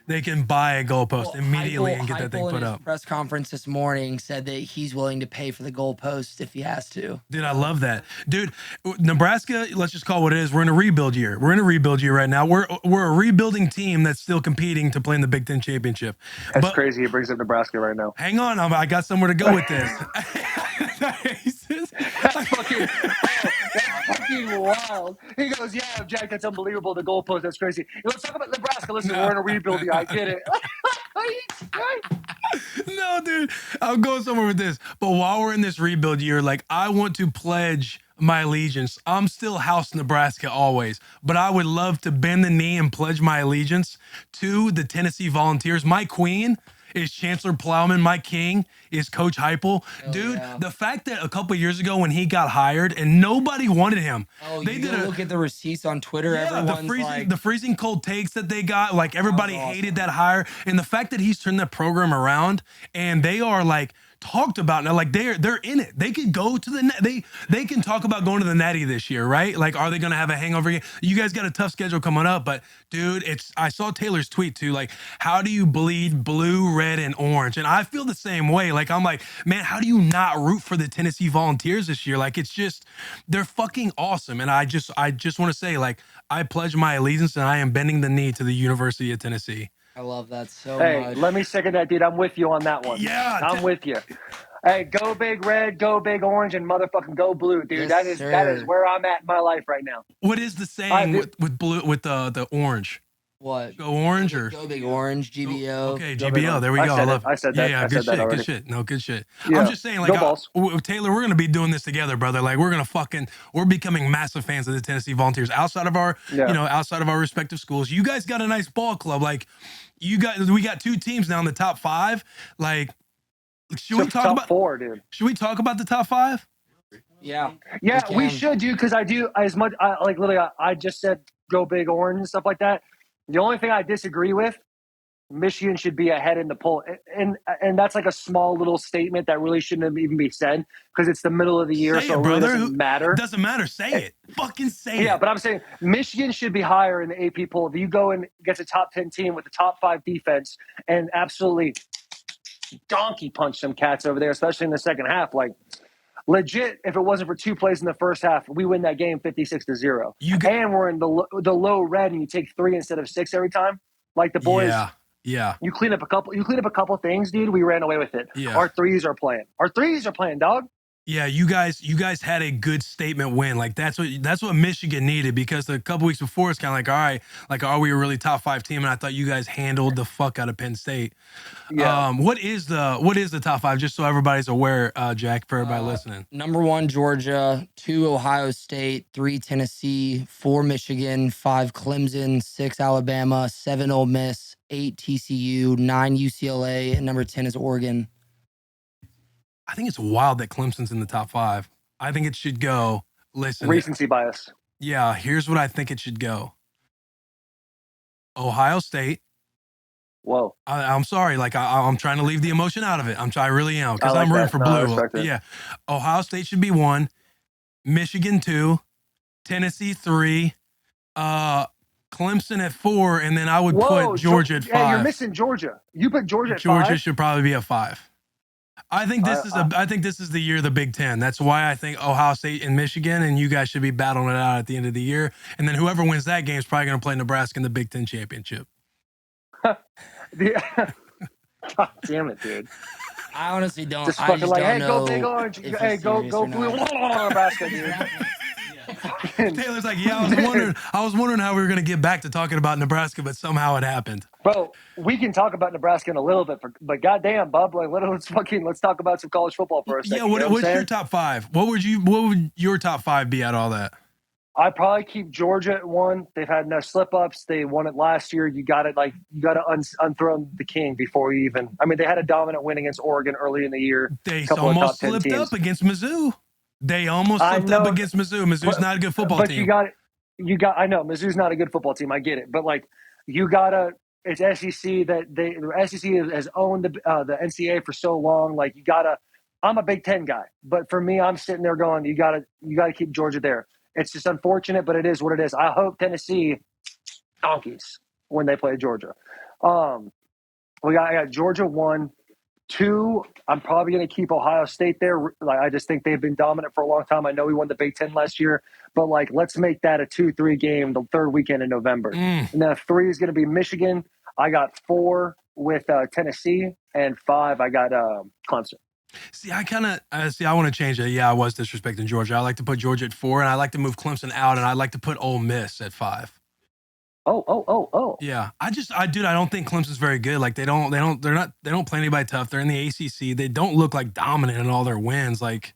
A: They can buy a goalpost immediately and get that thing put up.
D: His press conference this morning said that he's willing to pay for the goalpost if he has to.
A: Dude, I love that. Dude, Nebraska, let's just call it what it is. We're in a rebuild year. We're in a rebuild year right now. We're a rebuilding team that's still competing to play in the Big Ten championship.
C: That's crazy. He brings up Nebraska right now.
A: Hang on, I got somewhere to go with this.
C: That's fucking wild. He goes, yeah, Jack, that's unbelievable. The goalpost, that's crazy. Let's talk about Nebraska. Listen, we're in a rebuild year. I get it.
A: No, dude, I'm going somewhere with this. But while we're in this rebuild year, like, I want to pledge my allegiance. I'm still House Nebraska always, but I would love to bend the knee and pledge my allegiance to the Tennessee Volunteers. My queen is Chancellor Plowman. My king is Coach Heupel. Dude, the fact that a couple years ago when he got hired and nobody wanted him.
D: Oh, they did look at the receipts on Twitter.
A: Yeah, the freezing cold takes that they got, like everybody hated that hire. And the fact that he's turned that program around and they are like talked about now. Like they're in it. They could go to the they can talk about going to the Natty this year, right? Like, are they going to have a hangover game? You guys got a tough schedule coming up, but dude, I saw Taylor's tweet too. Like, how do you bleed blue, red, and orange? And I feel the same way. Like, I'm like, man, how do you not root for the Tennessee Volunteers this year? Like, it's just they're fucking awesome. And I just want to say, like, I pledge my allegiance and I am bending the knee to the University of Tennessee.
D: I love that so
C: Hey,
D: much.
C: let me second that, dude. I'm with you on that one.
A: Yeah,
C: I'm with you. Hey, go big red, go big orange, and motherfucking go blue, dude.
D: Yes,
C: that is
D: sir.
C: where I'm at in my life right now.
A: What is the saying with blue with the orange?
D: What?
A: Go orange or
D: Go big orange, GBO.
A: Okay,
C: Go big
A: GBO. There we
C: orange.
A: go. I love.
C: I said that.
A: Yeah,
C: I
A: good
C: said that
A: shit. Good
C: already.
A: shit. No, good shit.
C: Yeah.
A: I'm just saying, like,
C: Go Balls.
A: Taylor, we're gonna be doing this together, brother. Like, we're becoming massive fans of the Tennessee Volunteers outside of our, outside of our respective schools. You guys got a nice ball club. Like, we got 2 teams now in the top 5. Like, should we talk about
C: 4, dude?
A: Should we talk about the top 5?
D: Yeah.
C: Yeah, we should, dude, because I do as much. Like literally, I just said go big orange and stuff like that. The only thing I disagree with, Michigan should be ahead in the poll, and that's like a small little statement that really shouldn't even be said because it's the middle of the year,
A: Say
C: so
A: it,
C: it really
A: brother.
C: doesn't matter.
A: It doesn't matter. Say it. Fucking say it.
C: Yeah, but I'm saying Michigan should be higher in the AP poll. If you go and get a top 10 team with the top 5 defense and absolutely donkey punch some cats over there, especially in the second half, like legit, if it wasn't for 2 plays in the first half, we win that game 56-0. And we're in the low red, and you take 3 instead of 6 every time. Like the boys,
A: yeah.
C: You clean up a couple things, dude. We ran away with it.
A: Yeah.
C: Our threes are playing, dog.
A: Yeah, you guys had a good statement win. Like that's what Michigan needed, because a couple weeks before it's kind of like, all right, like, are we a really top 5 team? And I thought you guys handled the fuck out of Penn State.
C: Yeah.
A: What is the top 5, just so everybody's aware, Jack, for everybody listening?
D: Number 1, Georgia. 2, Ohio State. 3, Tennessee. 4, Michigan. 5, Clemson. 6, Alabama. 7, Ole Miss. 8, TCU. 9, UCLA. And number 10 is Oregon.
A: I think it's wild that Clemson's in the top 5. I think it should go. Listen,
C: Recency bias.
A: Yeah, here's what I think it should go. Ohio State.
C: Whoa.
A: I'm sorry. Like, I'm trying to leave the emotion out of it. I really am, because
C: like
A: I'm rooting
C: that.
A: for
C: No, I
A: blue.
C: respect it.
A: Yeah. Ohio State should be 1. Michigan 2. Tennessee 3. Clemson at 4. And then I would put Georgia at 5.
C: Yeah, you're missing Georgia. You put Georgia at 5.
A: Georgia should probably be at 5. I think this is the year of the Big Ten. That's why I think Ohio State and Michigan, and you guys should be battling it out at the end of the year. And then whoever wins that game is probably going to play Nebraska in the Big Ten championship.
C: Yeah. God damn it, dude.
D: I honestly don't.
C: Just
D: I
C: fucking
D: just
C: like,
D: don't
C: hey,
D: know
C: go big orange.
D: if
C: Hey,
D: he's
C: go
D: serious or
C: blue.
D: not.
C: Nebraska, dude.
A: Taylor's like, yeah, I was wondering how we were going to get back to talking about Nebraska, but somehow it happened.
C: Bro, we can talk about Nebraska in a little bit, but goddamn, Bub, like, let's talk about some college football for a second.
A: Yeah, what's your top 5? What would your top 5 be at all that?
C: I'd probably keep Georgia at 1. They've had no slip ups. They won it last year. You got to unthrone the king before you even. I mean, they had a dominant win against Oregon early in the year.
A: They almost slipped up against Mizzou. They almost slipped up against Mizzou. Mizzou's not a good football team.
C: But I know Mizzou's not a good football team. I get it, but like you gotta. It's SEC the SEC has owned the NCAA for so long. Like you gotta. I'm a Big Ten guy, but for me, I'm sitting there going, you gotta keep Georgia there. It's just unfortunate, but it is what it is. I hope Tennessee donkeys when they play Georgia. I got Georgia 1. 2, I'm probably going to keep Ohio State there. Like, I just think they've been dominant for a long time. I know we won the Big Ten last year, but like, let's make that a 2-3 game the 3rd weekend in November. And then 3 is going to be Michigan. I got 4 with Tennessee, and 5 I got Clemson.
A: See, I want to change it. Yeah, I was disrespecting Georgia. I like to put Georgia at 4, and I like to move Clemson out, and I like to put Ole Miss at 5.
C: Oh.
A: Yeah, I don't think Clemson's very good. Like they don't play anybody tough. They're in the ACC. They don't look like dominant in all their wins. Like,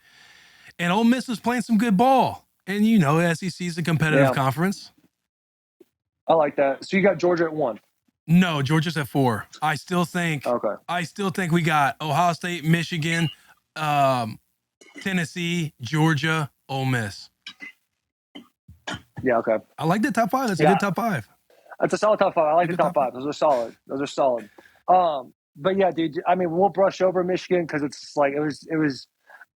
A: and Ole Miss is playing some good ball. And SEC is a competitive conference.
C: I like that. So you got Georgia at 1.
A: No, Georgia's at 4. I still think we got Ohio State, Michigan, Tennessee, Georgia, Ole Miss.
C: Yeah, okay.
A: I like the top 5. That's a good top 5.
C: That's a solid top 5. I like the top 5. Those are solid. but yeah, dude. I mean, we'll brush over Michigan because it's like it was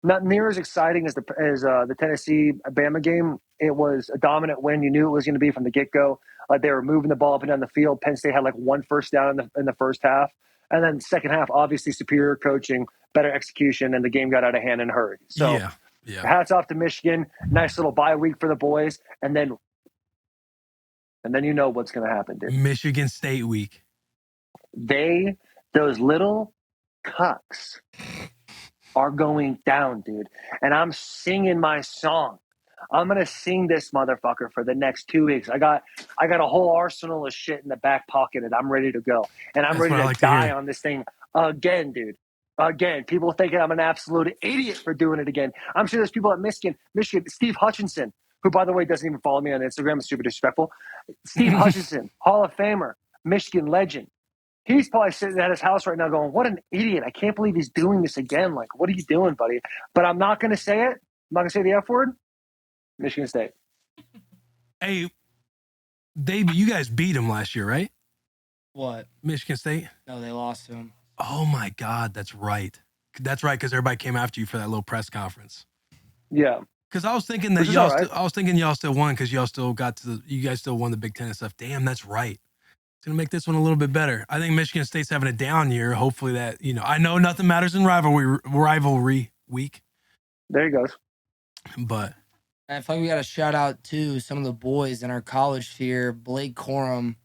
C: not near as exciting as the Tennessee Bama game. It was a dominant win. You knew it was going to be from the get go. They were moving the ball up and down the field. Penn State had like one first down in the first half, and then second half, obviously superior coaching, better execution, and the game got out of hand in a hurry. So
A: yeah.
C: hats off to Michigan. Nice little bye week for the boys, and then you know what's going to happen, dude.
A: Michigan State week.
C: Those little cucks are going down, dude. And I'm singing my song. I'm gonna sing this motherfucker for the next 2 weeks. I got a whole arsenal of shit in the back pocket, and I'm ready to go. And I'm ready to die on this thing again, dude. Again, people thinking I'm an absolute idiot for doing it again. I'm sure there's people at Michigan, Steve Hutchinson, who, by the way, doesn't even follow me on Instagram. It's super disrespectful. Steve Hutchinson, Hall of Famer, Michigan legend. He's probably sitting at his house right now going, what an idiot. I can't believe he's doing this again. Like, what are you doing, buddy? But I'm not going to say it. I'm not going to say the F word. Michigan State.
A: Hey, you guys beat him last year, right?
D: What?
A: Michigan State?
D: No, they lost to him.
A: Oh, my God. That's right. That's right, because everybody came after you for that little press conference.
C: Yeah.
A: Because I was thinking that y'all still won because y'all still you guys still won the Big Ten and stuff. Damn, that's right. It's going to make this one a little bit better. I think Michigan State's having a down year. Hopefully that, I know nothing matters in rivalry week.
C: There he goes.
A: But
D: I feel like we got to shout out to some of the boys in our college sphere. Blake Corum,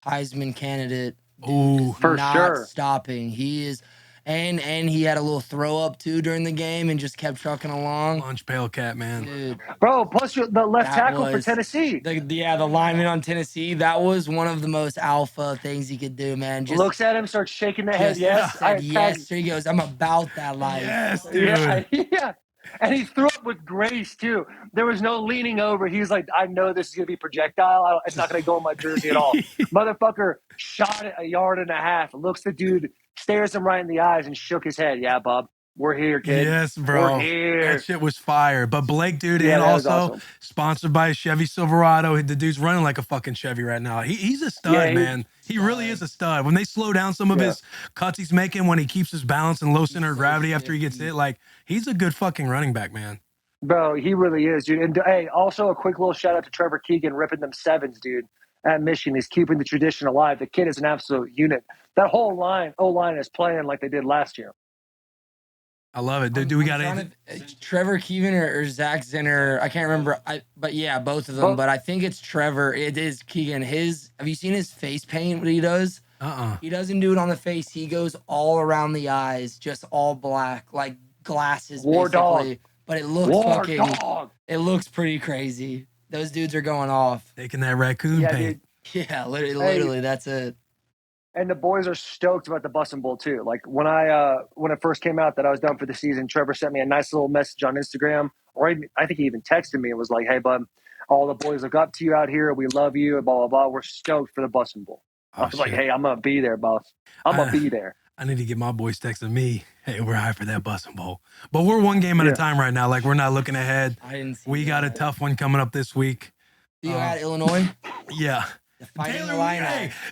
D: Heisman candidate.
A: Ooh,
C: for sure.
D: Stopping. He is, and he had a little throw up too during the game and just kept trucking along.
A: Lunch pail cat, man.
D: Dude,
C: bro, plus the left tackle for Tennessee.
D: The lineman on Tennessee, that was one of the most alpha things he could do, man.
C: Just looks at him, starts shaking the head. Yes.
D: Yes. He goes, I'm about that life.
A: Yes, dude.
C: Yeah. And he threw up with grace, too. There was no leaning over. He's like, I know this is going to be projectile. It's not going to go in my jersey at all. Motherfucker shot it 1.5 yards, looks the dude, stares him right in the eyes, and shook his head. Yeah, Bob. We're here, kid.
A: Yes, bro.
C: We're here.
A: That shit was fire. But Blake, dude, and also awesome. Sponsored by Chevy Silverado. The dude's running like a fucking Chevy right now. He's a stud, man. He really is a stud. When they slow down some of his cuts he's making, when he keeps his balance and low center of gravity after he gets hit, like, he's a good fucking running back, man.
C: Bro, he really is, dude. And hey, also a quick little shout out to Trevor Keegan ripping them sevens, dude, at Michigan. He's keeping the tradition alive. The kid is an absolute unit. That whole O-line is playing like they did last year.
A: I love it. Do we got anything?
D: Trevor Keegan or Zach Zinner? I can't remember. But yeah, both of them. But I think it's Trevor. It is Keegan. Have you seen his face paint? What he does? He doesn't do it on the face. He goes all around the eyes, just all black, like glasses.
C: War
D: basically.
C: dog.
D: But it looks it looks pretty crazy. Those dudes are going off.
A: Taking that raccoon paint.
D: Dude. Yeah, literally, that's it.
C: And the boys are stoked about the Bussin Bowl too. Like when it first came out that I was done for the season, Trevor sent me a nice little message on Instagram, or I think he even texted me and was like, "Hey, bud, all the boys look up to you out here. We love you. Blah blah blah. We're stoked for the Bussin Bowl." I was like, "Hey, I'm gonna be there, boss. I'm gonna be there."
A: I need to get my boys texting me, "Hey, we're high for that Bussin Bowl." But we're one game at a time right now. Like, we're not looking ahead. We got a tough one coming up this week.
D: You got Illinois?
A: Yeah.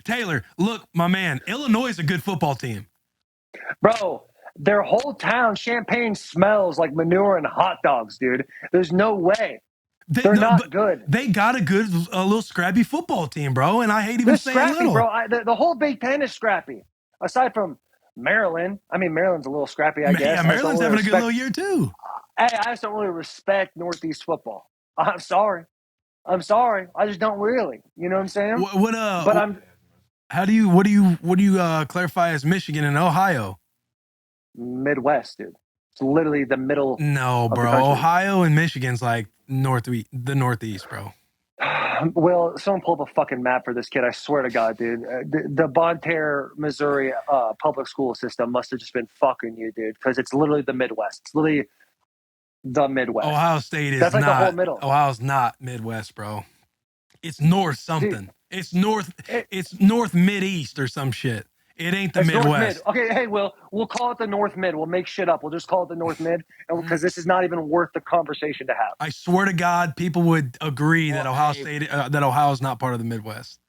A: Taylor, look, my man, Illinois is a good football team.
C: Bro, their whole town, Champaign, smells like manure and hot dogs, dude. There's no way. They're not good.
A: They got a little scrappy football team, bro, and I hate even saying
C: scrappy,
A: little.
C: Bro. The whole Big Ten is scrappy. Aside from Maryland. I mean, Maryland's a little scrappy, I guess.
A: Yeah, Maryland's having a good little year, too.
C: I just don't really respect Northeast football. I'm sorry. I just don't really. You know what I'm saying?
A: What do you clarify as Michigan and Ohio?
C: Midwest, dude. It's literally the middle.
A: No, bro. Ohio and Michigan's like the Northeast, bro.
C: Will, someone pull up a fucking map for this kid. I swear to God, dude. The Bonne Terre, Missouri public school system must have just been fucking you, dude, because it's literally the Midwest. It's literally the Midwest.
A: Ohio State is
C: That's like
A: not.
C: The whole middle.
A: Ohio's not Midwest, bro. It's north something. Dude, it's north mid-east or some shit. It ain't the Midwest.
C: Okay, hey, we'll call it the North Mid. We'll make shit up. We'll just call it the North Mid, because this is not even worth the conversation to have.
A: I swear to God, people would agree that Ohio State, that Ohio is not part of the Midwest.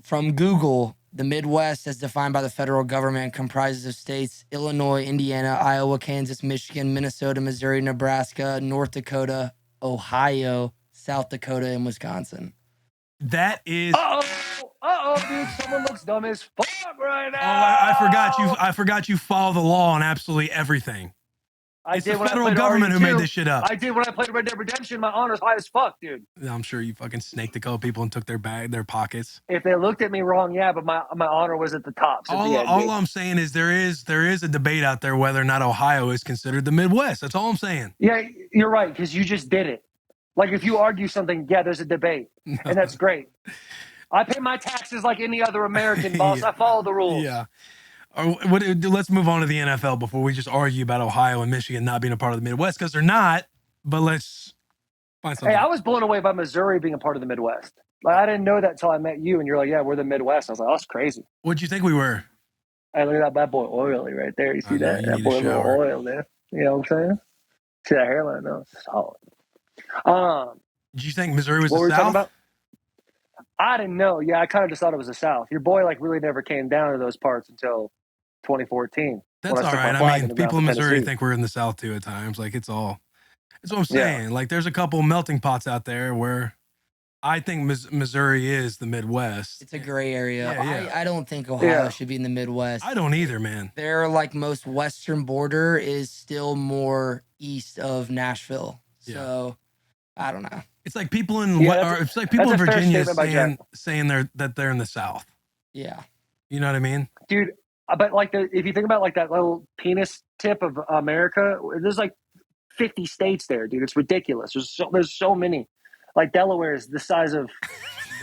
D: From Google, The Midwest, as defined by the federal government, comprises of states Illinois, Indiana, Iowa, Kansas, Michigan, Minnesota, Missouri, Nebraska, North Dakota, Ohio, South Dakota, and Wisconsin.
A: That is.
C: Dude, someone looks dumb as fuck right
A: Oh,
C: now.
A: I forgot you follow the law on absolutely everything. It's the
C: when I
A: federal
C: played
A: government who
C: RE2.
A: made this shit up.
C: I did when I played Red Dead Redemption. My honor's high as fuck, dude.
A: I'm sure you fucking snaked a couple people and took their pockets.
C: If they looked at me wrong, yeah, but my honor was at the top. So
A: All I'm saying is there is a debate out there whether or not Ohio is considered the Midwest. That's all I'm saying.
C: Yeah, you're right, because you just did it. Like, if you argue something, yeah, there's a debate, and that's great. I pay my taxes like any other American, boss.
A: Yeah.
C: I follow the rules.
A: Yeah. Let's move on to the NFL before we just argue about Ohio and Michigan not being a part of the Midwest, because they're not. But let's find something.
C: Hey, I was blown away by Missouri being a part of the Midwest. Like, I didn't know that until I met you, and you're like, yeah, we're the Midwest. I was like, oh, that's crazy.
A: What'd you think we were?
C: Hey, look at that bad boy oily right there. You see
A: know,
C: that?
A: you
C: That
A: need
C: boy
A: a
C: a little
A: shower.
C: oil there. You know what I'm saying? See that hairline? No, it's solid.
A: Did you think Missouri was
C: What
A: the
C: were we talking
A: South?
C: about? I didn't know. Yeah, I kind of just thought it was the South. Your boy really never came down to those parts until 2014.
A: That's
C: when
A: all
C: stuck my
A: right.
C: flag
A: I
C: in
A: mean,
C: the ground
A: people in
C: for
A: Missouri
C: Tennessee.
A: think we're in the South too at times. Like that's what I'm saying.
C: Yeah.
A: Like there's a couple melting pots out there where I think Missouri is the Midwest.
D: It's a gray area.
A: Yeah.
D: I don't think Ohio
C: Yeah.
D: should be in the Midwest.
A: I don't either, man.
D: Their most western border is still more east of Nashville. So I don't know.
A: It's like people in
C: that's
A: it's like people in
C: a fair
A: Virginia
C: statement by Jack.
A: saying they're in the South.
D: Yeah.
A: You know what I mean?
C: Dude, but if you think about that little penis tip of America, there's 50 states there, dude. It's ridiculous. There's so many. Like Delaware is the size of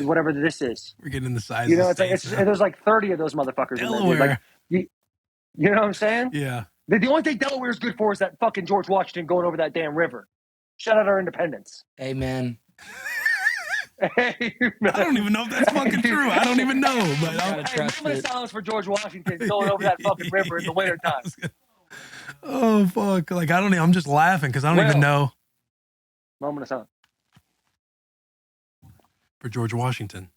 C: whatever this is.
A: We're getting the size.
C: You know,
A: of states now.
C: there's 30 of those motherfuckers
A: Delaware.
C: in there, dude. You know what I'm saying?
A: Yeah.
C: The only thing Delaware is good for is that fucking George Washington going over that damn river. Shout out our independence.
D: Amen.
C: Hey,
A: I don't even know if that's fucking true. I don't even know. But
C: moment of silence for George Washington going over that fucking river in the wintertime.
A: Oh fuck! Like I don't. I'm just laughing because I don't even know.
C: Moment of silence
A: for George Washington.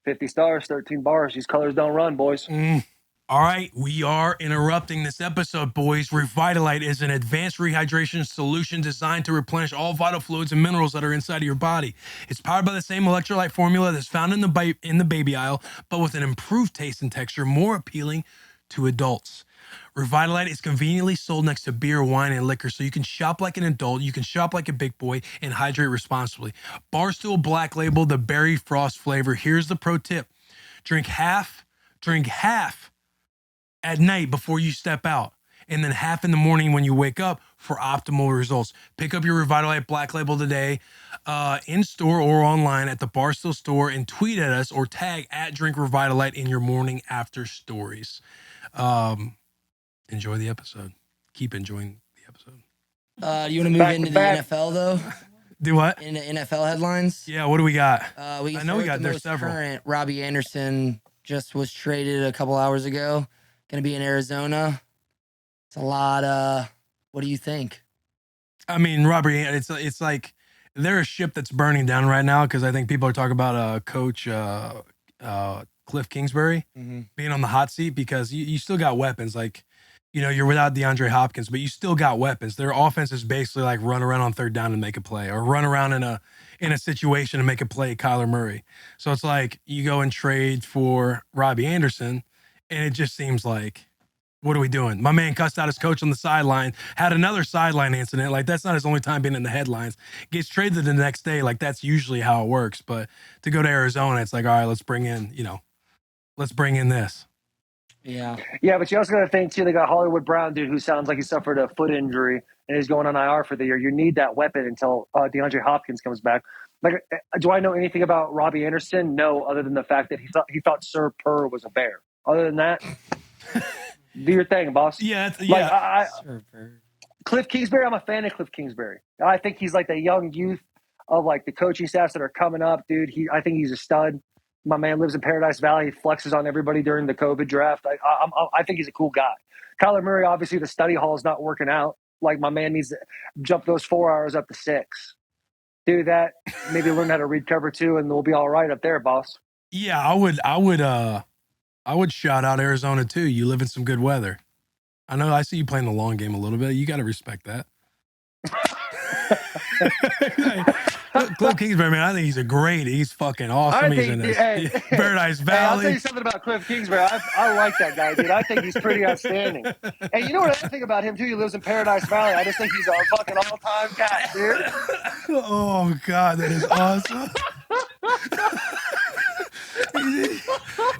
C: 50 stars, 13 bars. These colors don't run, boys.
A: All right, we are interrupting this episode, boys. Revitalite is an advanced rehydration solution designed to replenish all vital fluids and minerals that are inside of your body. It's powered by the same electrolyte formula that's found in the baby aisle, but with an improved taste and texture, more appealing to adults. Revitalite is conveniently sold next to beer, wine, and liquor, so you can shop like an adult, you can shop like a big boy, and hydrate responsibly. Barstool Black Label, the berry frost flavor. Here's the pro tip. Drink half at night before you step out, and then half in the morning when you wake up for optimal results. Pick up your Revitalite Black Label today in store or online at the Barstool store, and tweet at us or tag at Drink Revitalite in your morning after stories. Enjoy the episode. Keep enjoying the episode.
D: You want to move into the NFL though?
A: Do what?
D: In the NFL headlines?
A: Yeah, what do we got?
D: I
A: know we got there's several.
D: Current, Robbie Anderson just was traded a couple hours ago. Going to be in Arizona. It's a lot. What do you think?
A: I mean, Robbie, it's like they're a ship that's burning down right now because I think people are talking about Coach Cliff Kingsbury being on the hot seat because you still got weapons. Like, you know, you're without DeAndre Hopkins, but you still got weapons. Their offense is basically like run around on third down and make a play, or run around in a situation and make a play, Kyler Murray. So it's like you go and trade for Robbie Anderson, and it just seems like, what are we doing? My man cussed out his coach on the sideline, had another sideline incident. Like, that's not his only time being in the headlines. Gets traded the next day. Like, that's usually how it works. But to go to Arizona, it's like, all right, let's bring in this.
D: Yeah.
C: Yeah, but you also got to think, too, they got Hollywood Brown, dude, who sounds like he suffered a foot injury and is going on IR for the year. You need that weapon until DeAndre Hopkins comes back. Like, do I know anything about Robbie Anderson? No, other than the fact that he thought Sir Purr was a bear. Other than that, do your thing, boss.
A: Yeah,
C: Cliff Kingsbury, I'm a fan of Cliff Kingsbury. I think he's like the young youth of like the coaching staffs that are coming up, dude. I think he's a stud. My man lives in Paradise Valley. He flexes on everybody during the COVID draft. I think he's a cool guy. Kyler Murray, obviously, the study hall is not working out. Like, my man needs to jump those 4 hours up to 6. do that. Maybe learn how to read cover 2, and we'll be all right up there, boss.
A: Yeah, I would shout out Arizona too. You live in some good weather. I know I see you playing the long game a little bit. You got to respect that. Cliff Kingsbury, man, I think he's fucking awesome. He's in Paradise
C: Hey, I'll tell
A: Valley.
C: you something about Cliff Kingsbury. I like that guy, dude. I think he's pretty outstanding. And you know what I think about him too? He lives in Paradise Valley. I just think he's a fucking all-time cat, dude.
A: Oh God, that is awesome.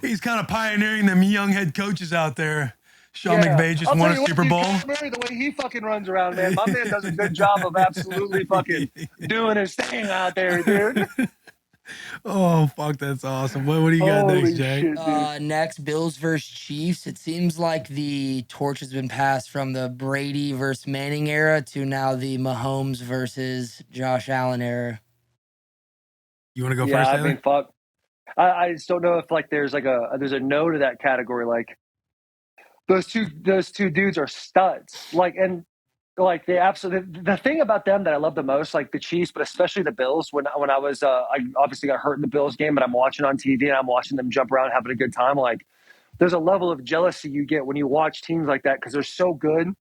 A: He's kind of pioneering them young head coaches out there. Sean McVay just won a Super Bowl.
C: The way he fucking runs around, man. My man does a good job of absolutely fucking doing his thing out there, dude.
A: Oh, fuck, that's awesome. What do you got next, Jay?
C: Shit,
D: next, Bills versus Chiefs. It seems like the torch has been passed from the Brady versus Manning era to now the Mahomes versus Josh Allen era.
A: You want to go first, Taylor?
C: I mean, fuck. I just don't know if like there's a no to that category. Like those two dudes are studs. Like, and like they absolutely, the thing about them that I love the most, like the Chiefs, but especially the Bills. When I was I obviously got hurt in the Bills game, but I'm watching on TV and I'm watching them jump around having a good time. Like there's a level of jealousy you get when you watch teams like that because they're so good,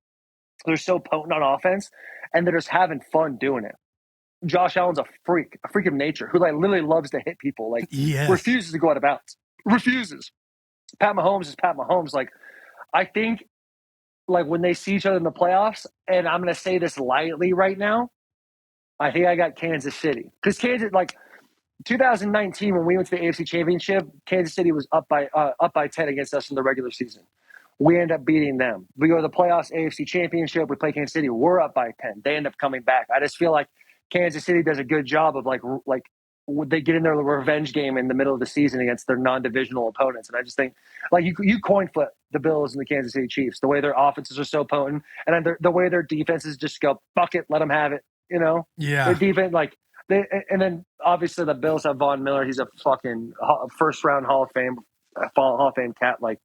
C: they're so potent on offense, and they're just having fun doing it. Josh Allen's a freak of nature who like literally loves to hit people, like refuses to go out of bounds. Refuses. Pat Mahomes is Pat Mahomes. Like I think like when they see each other in the playoffs, and I'm gonna say this lightly right now, I think I got Kansas City. Because Kansas, like 2019 when we went to the AFC Championship, Kansas City was up by 10 against us in the regular season. We end up beating them. We go to the playoffs, AFC Championship. We play Kansas City. We're up by 10. They end up coming back. I just feel like Kansas City does a good job of like they get in their revenge game in the middle of the season against their non-divisional opponents. And I just think like you coin flip the Bills and the Kansas City Chiefs, the way their offenses are so potent, and then the way their defenses just go, fuck it, let them have it. You know,
A: Yeah.
C: Their defense, like and then obviously the Bills have Von Miller. He's a fucking first round Hall of Fame cat. Like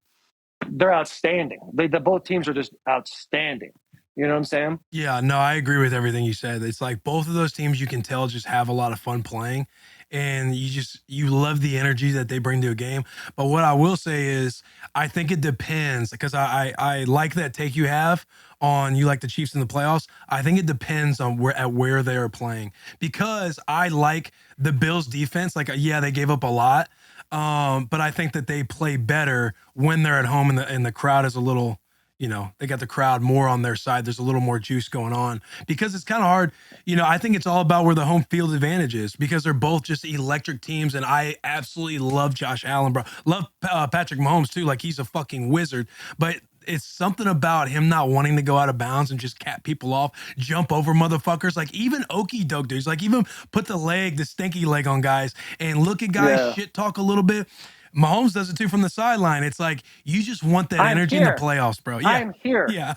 C: they're outstanding. The both teams are just outstanding. You know what I'm saying?
A: Yeah, no, I agree with everything you said. It's like both of those teams you can tell just have a lot of fun playing, and you love the energy that they bring to a game. But what I will say is I think it depends, because I like that take you have on you like the Chiefs in the playoffs. I think it depends on where they are playing, because I like the Bills defense. Like, yeah, they gave up a lot. But I think that they play better when they're at home and the crowd is a little, they got the crowd more on their side. There's a little more juice going on, because it's kind of hard. I think it's all about where the home field advantage is, because they're both just electric teams. And I absolutely love Josh Allen, bro. Love Patrick Mahomes too. Like, he's a fucking wizard, but it's something about him not wanting to go out of bounds and just cap people off, jump over motherfuckers. Like even Okie doke dudes, like even put the stinky leg on guys and look at guys shit talk a little bit. Mahomes does it too from the sideline. It's like, you just want that energy in the playoffs, bro. Yeah.
C: I'm here.
A: Yeah.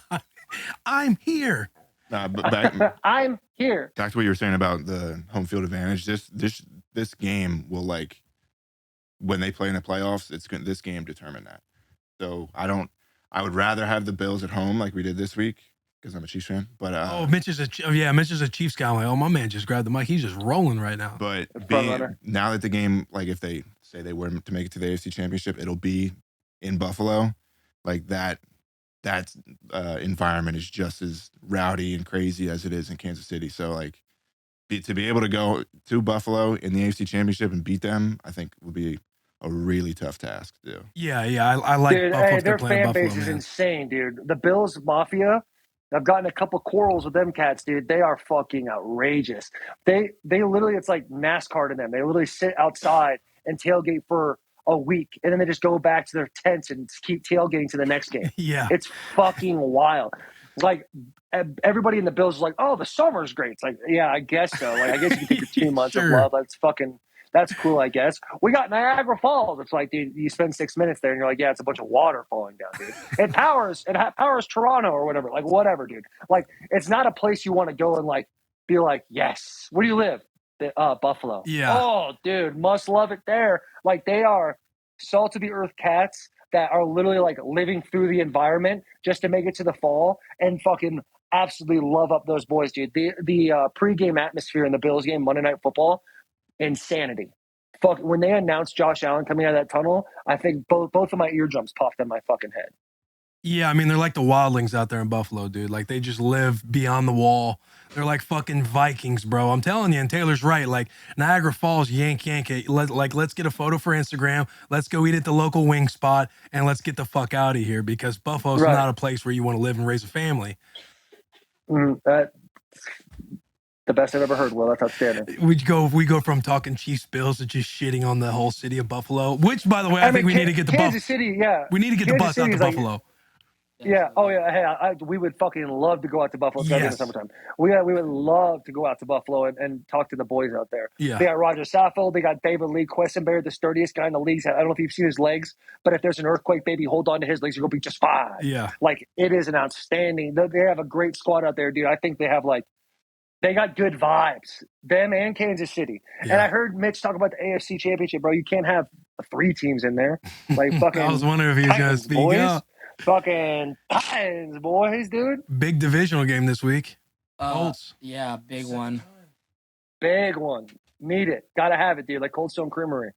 A: I'm here.
B: But back,
C: I'm here.
B: Back to what you were saying about the home field advantage. This game will, like, when they play in the playoffs, this game determine that. So I would rather have the Bills at home like we did this week, because I'm a Chiefs fan. But
A: Mitch is a Chiefs guy. I'm like, oh, my man just grabbed the mic. He's just rolling right now.
B: But now that the game, like if they say they were to make it to the AFC Championship, it'll be in Buffalo. Like that environment is just as rowdy and crazy as it is in Kansas City. So like to be able to go to Buffalo in the AFC Championship and beat them, I think would be a really tough task to do.
A: Yeah, I like Buffalo.
C: Their fan base is insane, dude. The Bills Mafia, I've gotten a couple quarrels with them cats, dude. They are fucking outrageous. They literally, it's like NASCAR to them. They literally sit outside and tailgate for a week, and then they just go back to their tents and keep tailgating to the next game.
A: Yeah,
C: it's fucking wild. Like everybody in the Bills is like, oh, the summer's great. It's like, yeah, I guess so. Like, I guess you can take your 2 months of love. That's cool, I guess. We got Niagara Falls. It's like, dude, you spend 6 minutes there and you're like, yeah, it's a bunch of water falling down, dude. It powers Toronto or whatever. Like, whatever, dude. Like, it's not a place you want to go and like be like, yes. Where do you live? Buffalo.
A: Yeah.
C: Oh, dude, must love it there. Like, they are salt of the earth cats. that are literally like living through the environment just to make it to the fall and fucking absolutely love up those boys, dude. The pregame atmosphere in the Bills game, Monday Night Football, insanity. Fuck, when they announced Josh Allen coming out of that tunnel, I think both of my eardrums popped in my fucking head.
A: Yeah, I mean, they're like the wildlings out there in Buffalo, dude. Like, they just live beyond the wall. They're like fucking Vikings, bro. I'm telling you, and Taylor's right. Like, Niagara Falls, yank it. Let's get a photo for Instagram. Let's go eat at the local wing spot, and let's get the fuck out of here, because Buffalo's
C: Right.
A: not a place where you want to live and raise a family.
C: That the best I've ever heard. Well, that's outstanding.
A: We go from talking Chiefs Bills to just shitting on the whole city of Buffalo, which, by the way, I think we need to get the
C: Kansas City, yeah.
A: We need to get the
C: Kansas
A: bus out
C: City
A: to
C: is like-
A: Buffalo.
C: Yeah. Oh yeah. Hey, we would fucking love to go out to Buffalo. It's gotta be in the
A: Yes.
C: summertime. We would love to go out to Buffalo and talk to the boys out there.
A: Yeah.
C: They got Roger Saffold. They got David Lee Questenberry, the sturdiest guy in the league. I don't know if you've seen his legs, but if there's an earthquake, baby, hold on to his legs. You're gonna be just fine.
A: Yeah.
C: Like, it is an outstanding. They have a great squad out there, dude. I think they have they got good vibes. Them and Kansas City.
A: Yeah.
C: And I heard Mitch talk about the AFC Championship, bro. You can't have 3 teams in there. Like fucking.
A: I was wondering if he was going to
C: Titans,
A: speak
C: boys.
A: up.
C: Fucking Titans, boys, dude.
A: Big divisional game this week. Colts.
D: Yeah, big one.
C: Big one. Need it. Gotta have it, dude. Like Cold Stone Creamery.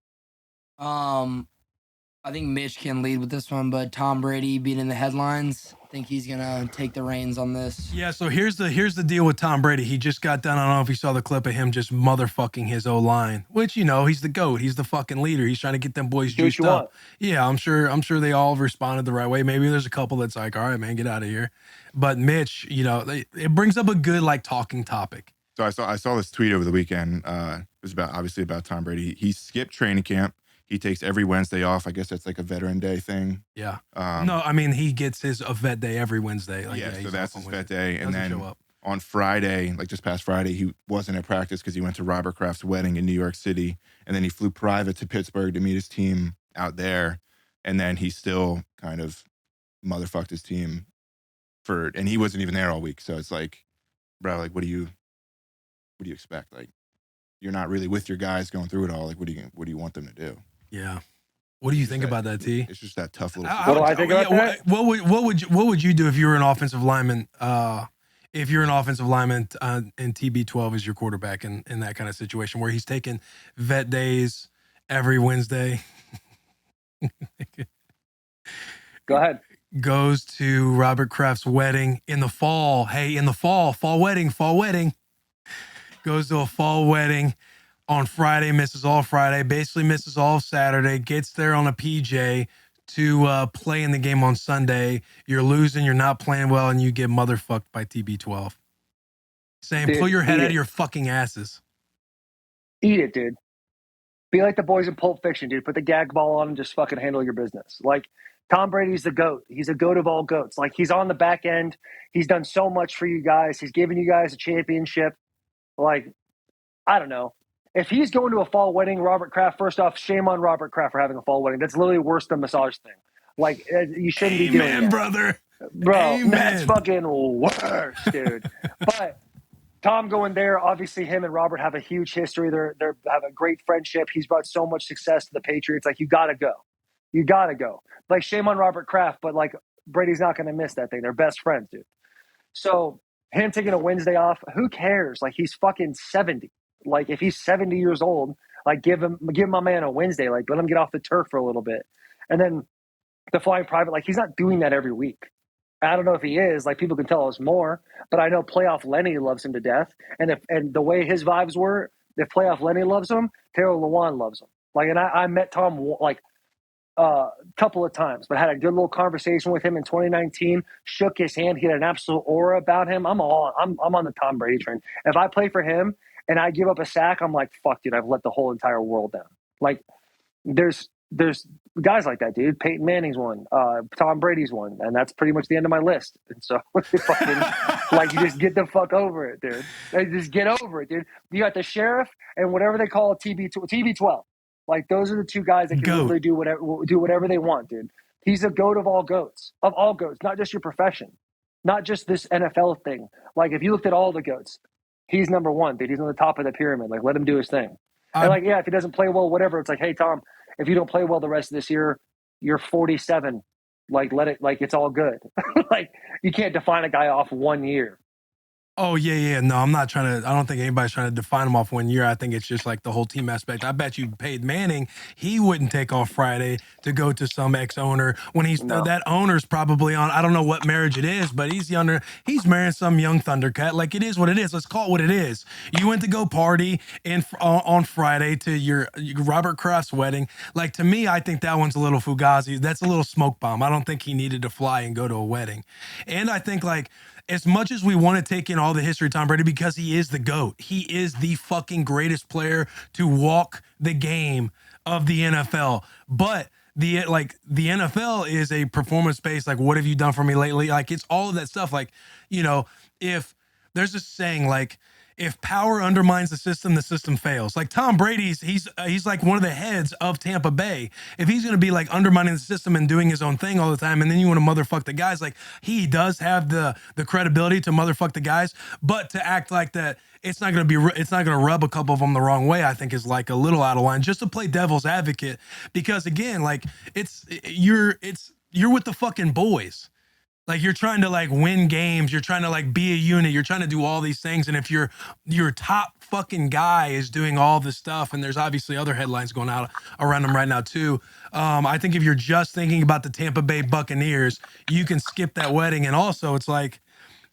D: I think Mitch can lead with this one, but Tom Brady being in the headlines, I think he's gonna take the reins on this.
A: Yeah, so here's the deal with Tom Brady. He just got done. I don't know if you saw the clip of him just motherfucking his O-line, which, you know, he's the GOAT. He's the fucking leader. He's trying to get them boys
C: Do what
A: juiced
C: you
A: up.
C: want.
A: Yeah, I'm sure they all responded the right way. Maybe there's a couple that's like, all right, man, get out of here. But Mitch, you know, it brings up a good like talking topic.
B: So I saw this tweet over the weekend. It was obviously about Tom Brady. He skipped training camp. He takes every Wednesday off. I guess that's like a Veteran Day thing.
A: Yeah. No, I mean, he gets his vet day every Wednesday. Like,
B: yeah,
A: he's
B: so
A: off
B: that's
A: on
B: his
A: Wednesday.
B: vet day. And
A: Doesn't
B: then
A: show up.
B: on Friday, like just past Friday, he wasn't at practice because he went to Robert Kraft's wedding in New York City. And then he flew private to Pittsburgh to meet his team out there. And then he still kind of motherfucked his team and he wasn't even there all week. So it's like, bro, like, what do you expect? Like, you're not really with your guys going through it all. Like, what do you want them to do?
A: Yeah. What do you think about that, T?
B: It's just that tough little.
C: What do I think about that?
A: What would you do if you were an offensive lineman? If you're an offensive lineman and TB12 is your quarterback in that kind of situation where he's taking vet days every Wednesday,
C: Go ahead.
A: goes to Robert Kraft's wedding in the fall. Hey, in the fall wedding. Goes to a fall wedding on Friday, misses all Friday, basically misses all Saturday, gets there on a PJ to play in the game on Sunday. You're losing, you're not playing well, and you get motherfucked by TB12. Saying,
C: Dude,
A: pull your head
C: eat
A: out of
C: it.
A: your fucking asses.
C: Eat it, dude. Be like the boys in Pulp Fiction, dude. Put the gag ball on and just fucking handle your business. Like, Tom Brady's the GOAT. He's a GOAT of all GOATs. Like, he's on the back end. He's done so much for you guys. He's given you guys a championship. Like, I don't know. If he's going to a fall wedding, Robert Kraft, first off, shame on Robert Kraft for having a fall wedding. That's literally worse than massage thing. Like, you shouldn't be doing
A: Amen,
C: that.
A: brother.
C: Bro,
A: Amen.
C: that's fucking worse, dude. But Tom going there, obviously him and Robert have a huge history. They have a great friendship. He's brought so much success to the Patriots. Like, you gotta go. You gotta go. Like, shame on Robert Kraft, but like, Brady's not gonna miss that thing. They're best friends, dude. So him taking a Wednesday off, who cares? Like, he's fucking 70. Like, if he's 70 years old, like, give my man a Wednesday. Like, let him get off the turf for a little bit. And then the flying private, like, he's not doing that every week. I don't know if he is. Like, people can tell us more, but I know Playoff Lenny loves him to death. And the way his vibes were, if Playoff Lenny loves him, Taylor Lewan loves him. Like, and I met Tom like a couple of times, but had a good little conversation with him in 2019. Shook his hand. He had an absolute aura about him. I'm on the Tom Brady train. If I play for him and I give up a sack, I'm like, fuck, dude, I've let the whole entire world down. Like, there's guys like that, dude. Peyton Manning's one, Tom Brady's one, and that's pretty much the end of my list. And so, fucking, like, you just get the fuck over it, dude. Like, just get over it, dude. You got the sheriff and whatever they call TB12. Like, those are the two guys that can
A: Goat.
C: literally do whatever they want, dude. He's a GOAT of all goats, not just your profession, not just this NFL thing. Like, if you looked at all the goats, he's number one, dude. He's on the top of the pyramid. Like, let him do his thing. And like, yeah, if he doesn't play well, whatever. It's like, hey, Tom, if you don't play well the rest of this year, you're 47. Like, let it, like, it's all good. Like, you can't define a guy off 1 year.
A: Oh, yeah. No, I'm not trying to. I don't think anybody's trying to define him off 1 year. I think it's just like the whole team aspect. I bet you Peyton Manning, he wouldn't take off Friday to go to some ex-owner when he's
C: No.
A: that owner's probably on. I don't know what marriage it is, but he's marrying some young Thundercat. Like, it is what it is. Let's call it what it is. You went to go party on Friday to your Robert Kraft's wedding. Like, to me, I think that one's a little fugazi. That's a little smoke bomb. I don't think he needed to fly and go to a wedding. And I think, like, as much as we want to take in all the history of Tom Brady, because he is the GOAT, he is the fucking greatest player to walk the game of the NFL. But the NFL is a performance-based, like, what have you done for me lately? Like, it's all of that stuff. Like, if there's this saying, like, if power undermines the system fails. Like, Tom Brady's, he's like one of the heads of Tampa Bay. If he's going to be like undermining the system and doing his own thing all the time, and then you want to motherfuck the guys, like, he does have the credibility to motherfuck the guys, but to act like that, it's not going to rub a couple of them the wrong way, I think is like a little out of line, just to play devil's advocate. Because again, like, you're with the fucking boys. Like, you're trying to, like, win games. You're trying to, like, be a unit. You're trying to do all these things. And if your top fucking guy is doing all this stuff, and there's obviously other headlines going out around him right now too. I think if you're just thinking about the Tampa Bay Buccaneers, you can skip that wedding. And also, it's like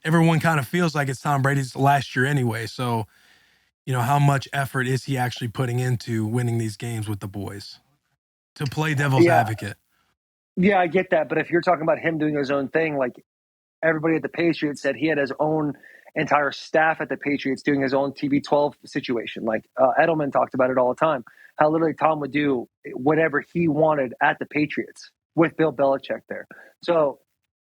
A: everyone kind of feels like it's Tom Brady's last year anyway. So, how much effort is he actually putting into winning these games with the boys to play devil's advocate?
C: Yeah, I get that. But if you're talking about him doing his own thing, like, everybody at the Patriots said he had his own entire staff at the Patriots doing his own TB12 situation. Like, Edelman talked about it all the time, how literally Tom would do whatever he wanted at the Patriots with Bill Belichick there. So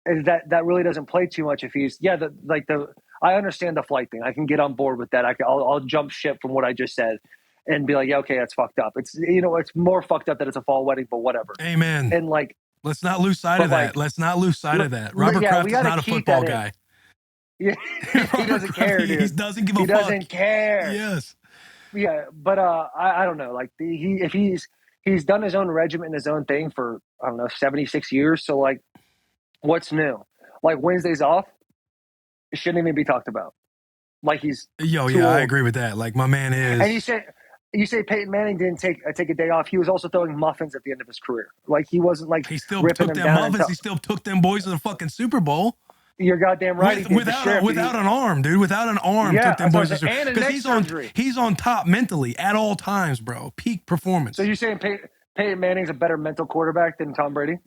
C: that really doesn't play too much if he's, I understand the flight thing. I can get on board with that. I'll jump ship from what I just said and be like, yeah, okay, that's fucked up. It's, it's more fucked up that it's a fall wedding, but whatever.
A: Amen.
C: And, like,
A: let's not lose sight of that. Let's not lose sight of that. Robert Kraft is not a football guy.
C: Yeah, he doesn't care, dude.
A: He doesn't give a fuck.
C: He doesn't care.
A: Yes.
C: Yeah, but I don't know. Like, if he's done his own regiment and his own thing for, I don't know, 76 years. So, like, what's new? Like, Wednesdays off, it shouldn't even be talked about. Like, he's
A: I agree with that. Like, my man is.
C: And you say Peyton Manning didn't take a day off. He was also throwing muffins at the end of his career. Like, he wasn't, like,
A: he still
C: ripping
A: took
C: them
A: them
C: down.
A: muffins. He still took them boys to the fucking Super Bowl.
C: You're goddamn right.
A: Without an arm, dude. Without an arm, took them boys to the Super Bowl. Because he's on top mentally at all times, bro. Peak performance.
C: So you're saying Peyton Manning's a better mental quarterback than Tom Brady?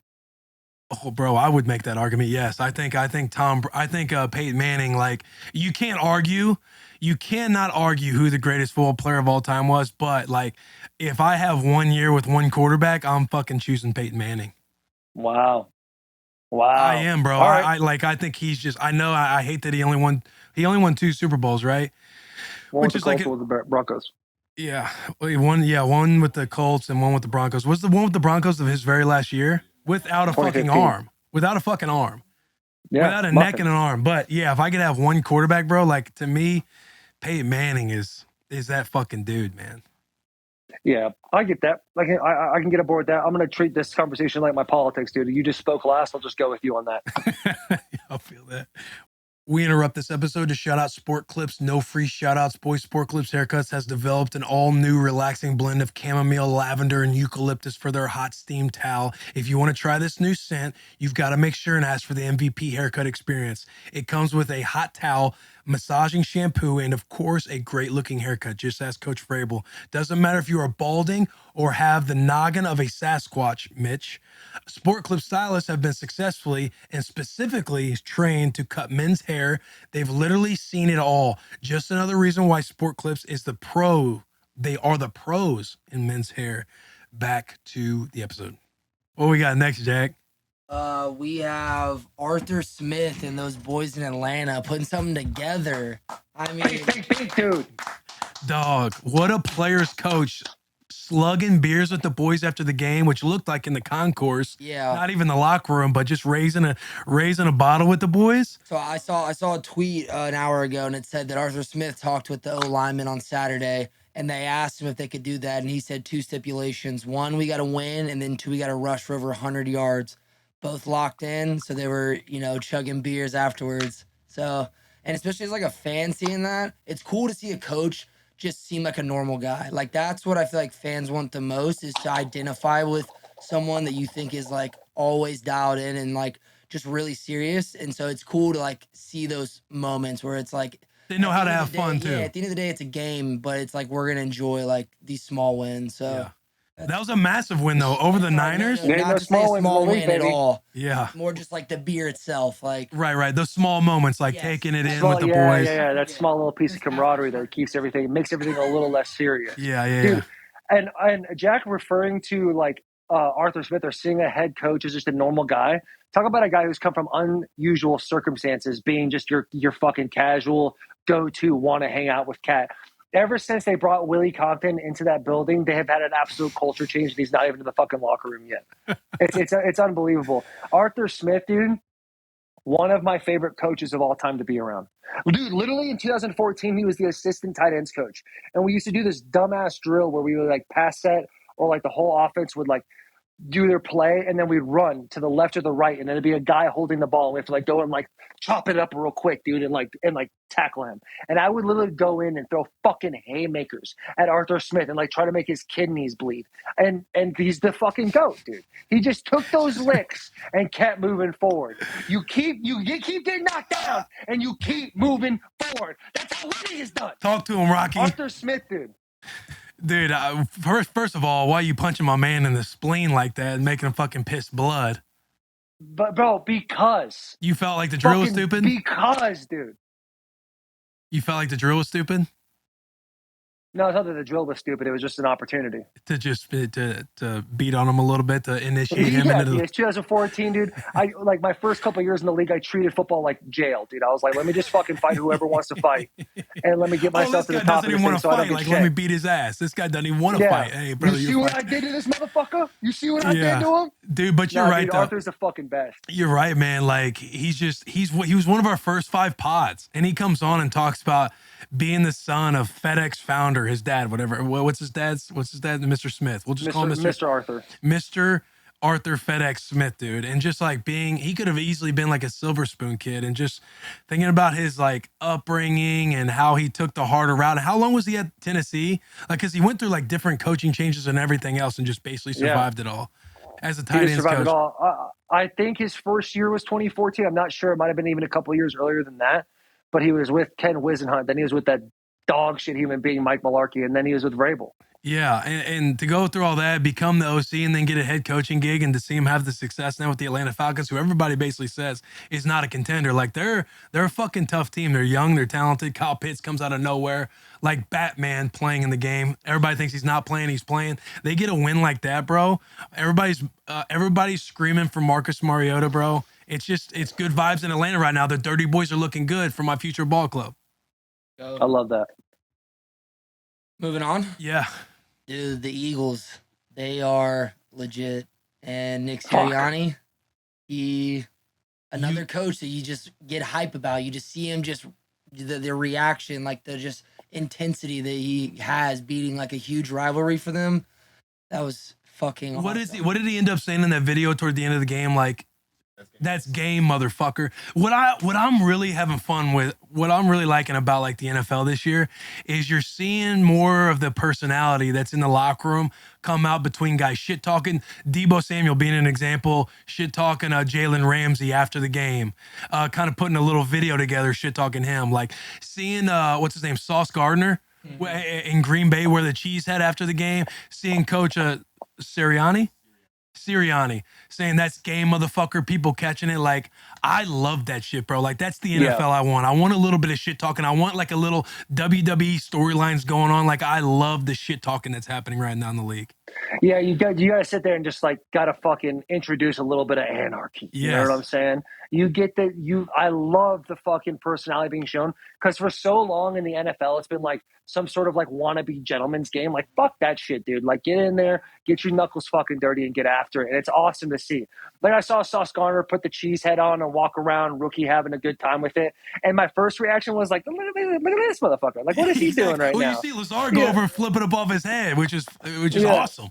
A: Oh, bro, I would make that argument. Yes, I think Peyton Manning. Like, you can't argue. You cannot argue who the greatest football player of all time was. But, like, if I have 1 year with one quarterback, I'm fucking choosing Peyton Manning.
C: Wow.
A: I am, bro.
C: Right.
A: I think he's just. I know. I hate that he only won 2 Super Bowls, right?
C: One with the Broncos.
A: Yeah, one with the Colts and one with the Broncos. Was the one with the Broncos of his very last year without a fucking arm? Without a fucking arm. Yeah, without a neck and an arm. But yeah, if I could have one quarterback, bro, like, to me, Peyton Manning is that fucking dude, man.
C: Yeah, I get that. Like, I can get aboard with that. I'm going to treat this conversation like my politics, dude. You just spoke last. I'll just go with you on that.
A: I feel that. We interrupt this episode to shout out Sport Clips. No free shout outs. Boy, Sport Clips Haircuts has developed an all-new relaxing blend of chamomile, lavender, and eucalyptus for their hot steam towel. If you want to try this new scent, you've got to make sure and ask for the MVP haircut experience. It comes with a hot towel, massaging shampoo, and of course, a great-looking haircut. Just ask Coach Vrabel. Doesn't matter if you are balding or have the noggin of a Sasquatch, Mitch. Sport Clip stylists have been successfully and specifically trained to cut men's hair. They've literally seen it all. Just another reason why Sport Clips is the pro. They are the pros in men's hair. Back to the episode. What we got next, Jack?
D: We have Arthur Smith and those boys in Atlanta putting something together. I mean,
C: dude.
A: Dog, what a player's coach. Slugging beers with the boys after the game, which looked like in the concourse.
D: Yeah.
A: Not even the locker room, but just raising a bottle with the boys.
D: So I saw a tweet an hour ago, and it said that Arthur Smith talked with the O lineman on Saturday, and they asked him if they could do that, and he said 2 stipulations: 1, we got to win, and then 2, we got to rush for over 100 yards. Both locked in, so they were, chugging beers afterwards. So, and especially as like a fan seeing that, it's cool to see a coach just seem like a normal guy. Like that's what I feel like fans want the most, is to identify with someone that you think is like always dialed in and like just really serious. And so it's cool to like see those moments where it's like
A: They know
D: at
A: how
D: the
A: to
D: end
A: have
D: of the day-
A: fun too.
D: Yeah, at the end of the day, it's a game, but it's like we're gonna enjoy like these small wins. So
A: Yeah. That was a massive win though over the Niners.
C: Yeah,
D: not
C: no
D: to say a
C: small wins in the
D: small
C: league,
D: win at
C: baby.
D: all.
A: Yeah.
D: More just like the beer itself. Like
A: Right. Those small moments, like
D: Yes.
A: taking it in
C: Small,
A: with the
C: yeah,
A: boys.
C: yeah, that small little piece of camaraderie that keeps everything, makes everything a little less serious.
A: Yeah.
C: Dude, and Jack referring to like Arthur Smith or seeing a head coach as just a normal guy. Talk about a guy who's come from unusual circumstances, being just your fucking casual go-to, want to hang out with Cat. Ever since they brought Willie Compton into that building, they have had an absolute culture change, and he's not even in the fucking locker room yet. It's unbelievable. Arthur Smith, dude, one of my favorite coaches of all time to be around. Dude, literally in 2014, he was the assistant tight ends coach. And we used to do this dumbass drill where we would like pass set, or like the whole offense would like do their play, and then we'd run to the left or the right, and then it'd be a guy holding the ball. And we have to like go and like chop it up real quick, dude, and like tackle him. And I would literally go in and throw fucking haymakers at Arthur Smith and like try to make his kidneys bleed. And he's the fucking GOAT, dude. He just took those licks and kept moving forward. You keep getting knocked down and you keep moving forward. That's how winning is done.
A: Talk to him, Rocky.
C: Arthur Smith, dude.
A: Dude, first of all, why are you punching my man in the spleen like that and making him fucking piss blood?
C: But bro, because
A: You felt like the drill was
C: fucking
A: stupid?
C: because, dude.
A: You felt like the drill was stupid?
C: No, it's not that the drill was stupid. It was just an opportunity.
A: To just to beat on him a little bit, to initiate him
C: Yeah,
A: into
C: dude,
A: the...
C: it's 2014, dude. I like my first couple years in the league. I treated football like jail, dude. I was like, let me just fucking fight whoever wants to fight, and let me get
A: Oh, this
C: myself to
A: guy
C: the top
A: doesn't
C: of
A: even
C: this
A: want
C: thing
A: to
C: so I don't
A: fight.
C: get
A: Like,
C: shit.
A: let me beat his ass. This guy doesn't even want to
C: Yeah.
A: fight. Hey, brother,
C: You see what I did to this motherfucker? You see what I did to him?
A: Dude, but you're
C: Nah,
A: right,
C: dude,
A: though.
C: Arthur's the fucking best.
A: You're right, man. Like he was one of our first 5 pods, and he comes on and talks about being the son of FedEx founder, his dad, whatever. What's his dad? Mr. Smith. We'll just call him
C: Mr. Arthur.
A: Mr. Arthur FedEx Smith, dude. And just like he could have easily been like a Silver Spoon kid, and just thinking about his like upbringing and how he took the harder route. How long was he at Tennessee? Like, cause he went through like different coaching changes and everything else, and just basically survived it all as a
C: He
A: tight
C: just
A: ends
C: survived
A: coach.
C: it all. I think his first year was 2014. I'm not sure. It might have been even a couple of years earlier than that. But he was with Ken Wisenhunt. Then he was with that dog shit human being, Mike Mularkey. And then he was with Vrabel.
A: Yeah, and to go through all that, become the OC, and then get a head coaching gig, and to see him have the success now with the Atlanta Falcons, who everybody basically says is not a contender. Like they're a fucking tough team. They're young, they're talented. Kyle Pitts comes out of nowhere, like Batman playing in the game. Everybody thinks he's not playing, he's playing. They get a win like that, bro. Everybody's screaming for Marcus Mariota, bro. It's good vibes in Atlanta right now. The Dirty Boys are looking good for my future ball club.
C: I love that.
D: Moving on.
A: Yeah.
D: Dude, the Eagles, they are legit. And Nick
C: Fuck.
D: Sirianni, another coach that you just get hype about. You just see him just the reaction, like the just intensity that he has beating like a huge rivalry for them. That was fucking
A: What
D: awesome.
A: did he end up saying in that video toward the end of the game? Like, that's game, motherfucker. What I'm really having fun with, what I'm really liking about like the NFL this year is you're seeing more of the personality that's in the locker room come out between guys shit talking. Debo Samuel being an example, shit talking Jalen Ramsey after the game, kind of putting a little video together, shit talking him. Like seeing what's his name, Sauce Gardner in Green Bay, where the cheese head after the game, seeing Coach Sirianni saying that's game, motherfucker, people catching it. Like, I love that shit, bro. Like, that's the NFL I want. I want a little bit of shit talking. I want like a little WWE storylines going on. Like, I love the shit talking that's happening right now in the league.
C: Yeah, you got to sit there and just like got to fucking introduce a little bit of anarchy. You know what I'm
A: Yes.
C: saying? You get that I love the fucking personality being shown because for so long in the NFL it's been like some sort of like wannabe gentleman's game. Like fuck that shit, dude. Like get in there, get your knuckles fucking dirty and get after it. And it's awesome to see. Like I saw Sauce Garner put the cheese head on and walk around, rookie having a good time with it. And my first reaction was like, look at this motherfucker. Like what is he doing right
A: well,
C: now?
A: you see Lazard go over and flip it above his head, which is awesome.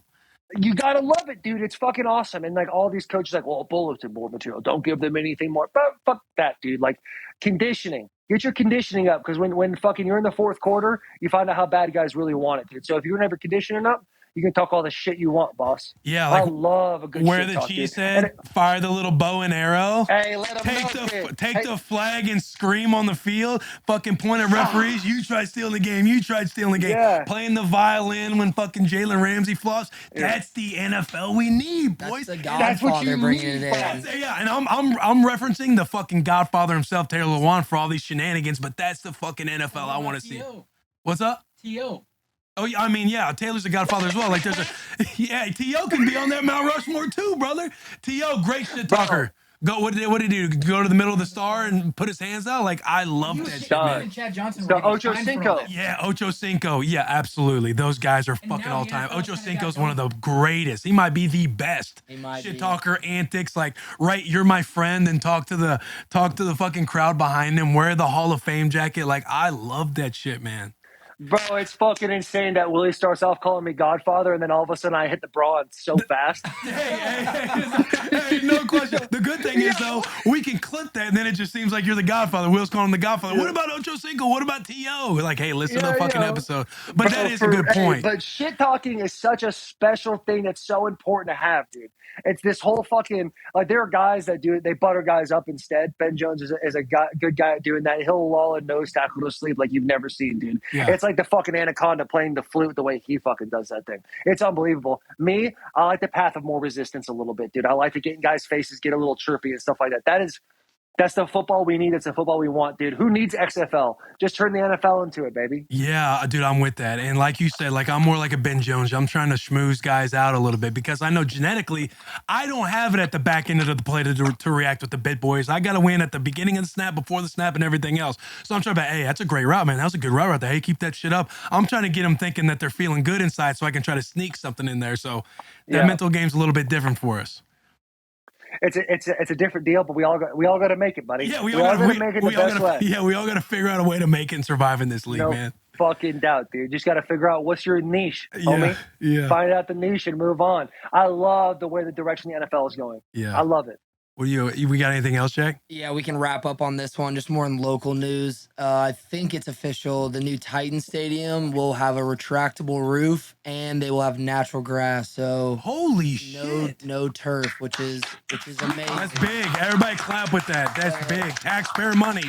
C: You gotta love it, dude. It's fucking awesome. And like all these coaches, like, well, bulletin board material. Don't give them anything more. But fuck that, dude. Like conditioning. Get your conditioning up because when fucking you're in the fourth quarter, you find out how bad guys really want it, dude. So if you don't have your conditioning up, you can talk all the shit you want, boss.
A: Yeah,
C: I
A: like
C: love a good
A: where
C: shit
A: the
C: talk,
A: cheese
C: dude.
A: head, fire the little bow and arrow.
C: Hey, let them
A: Take the flag and scream on the field. Fucking point at referees. You tried stealing the game. You tried stealing the game.
C: Yeah.
A: Playing the violin when fucking Jalen Ramsey flops. That's the NFL we need, boys.
D: That's the
C: That's what
D: Godfather
C: you
D: bringing
C: need,
D: it
C: boss.
D: in.
A: Yeah, and I'm referencing the fucking Godfather himself, Taylor Lewan, for all these shenanigans. But that's the fucking NFL I want to see. What's up?
E: T.O.
A: Oh, yeah, I mean, yeah, Taylor's the Godfather as well. Like, there's yeah, T.O. can be on that Mount Rushmore too, brother. T.O., great shit talker. Go, what did he do? Go to the middle of the star and put his hands out? Like, I love that shit, man.
E: And Chad Johnson
C: So
E: were getting
C: Ocho
E: fined for all
C: Cinco.
E: that.
A: Yeah, Ocho Cinco. Yeah, absolutely. Those guys are fucking
E: now
A: all
E: the
A: time.
E: NFL's
A: Ocho
E: kinda
A: Cinco's
E: got
A: one of the greatest. He might be the best.
D: He might
A: Shit
D: be.
A: talker, antics, like, right, you're my friend, and talk to the fucking crowd behind him, wear the Hall of Fame jacket. Like, I love that shit, man.
C: Bro, it's fucking insane that Willie starts off calling me Godfather, and then all of a sudden I hit the bronze so fast.
A: Hey, no question. The good thing is, though, we can clip that, and then it just seems like you're the Godfather. Will's calling him the Godfather. What about Ocho Cinco? What about T.O.? We're like, hey, listen to the fucking episode. But that is a good point.
C: But shit talking is such a special thing that's so important to have, dude. It's this whole fucking like there are guys that do it. They butter guys up instead. Ben Jones is a good guy at doing that. He'll lull a nose tackle to sleep like you've never seen, dude.
A: Yeah.
C: It's like the fucking anaconda playing the flute the way he fucking does that thing. It's unbelievable. Me, I like the path of more resistance a little bit, dude. I like to get in guys' faces, get a little chirpy and stuff like that. That's the football we need. It's the football we want, dude. Who needs XFL? Just turn the NFL into it, baby.
A: Yeah, dude, I'm with that. And like you said, like I'm more like a Ben Jones. I'm trying to schmooze guys out a little bit because I know genetically I don't have it at the back end of the play to react with the bit boys. I got to win at the beginning of the snap, before the snap, and everything else. So I'm trying to be, hey, that's a great route, man. That was a good route right there. Hey, keep that shit up. I'm trying to get them thinking that they're feeling good inside so I can try to sneak something in there. So that mental game's a little bit different for us.
C: It's a different deal, but we all got to make it, buddy.
A: Yeah, we
C: all
A: all
C: got to make it the best way.
A: Yeah, we all got to figure out a way to make it and survive in this league,
C: No
A: man.
C: fucking doubt, dude. Just got to figure out what's your niche, homie.
A: Yeah.
C: Find out the niche and move on. I love the way the direction the NFL is going.
A: Yeah.
C: I love it.
A: What do we got anything else, Jack?
D: Yeah, we can wrap up on this one. Just more in local news. I think it's official. The new Titan Stadium will have a retractable roof, and they will have natural grass. So
A: holy shit,
D: no turf, which is amazing.
A: That's big. Everybody clap with that. That's big. Taxpayer money.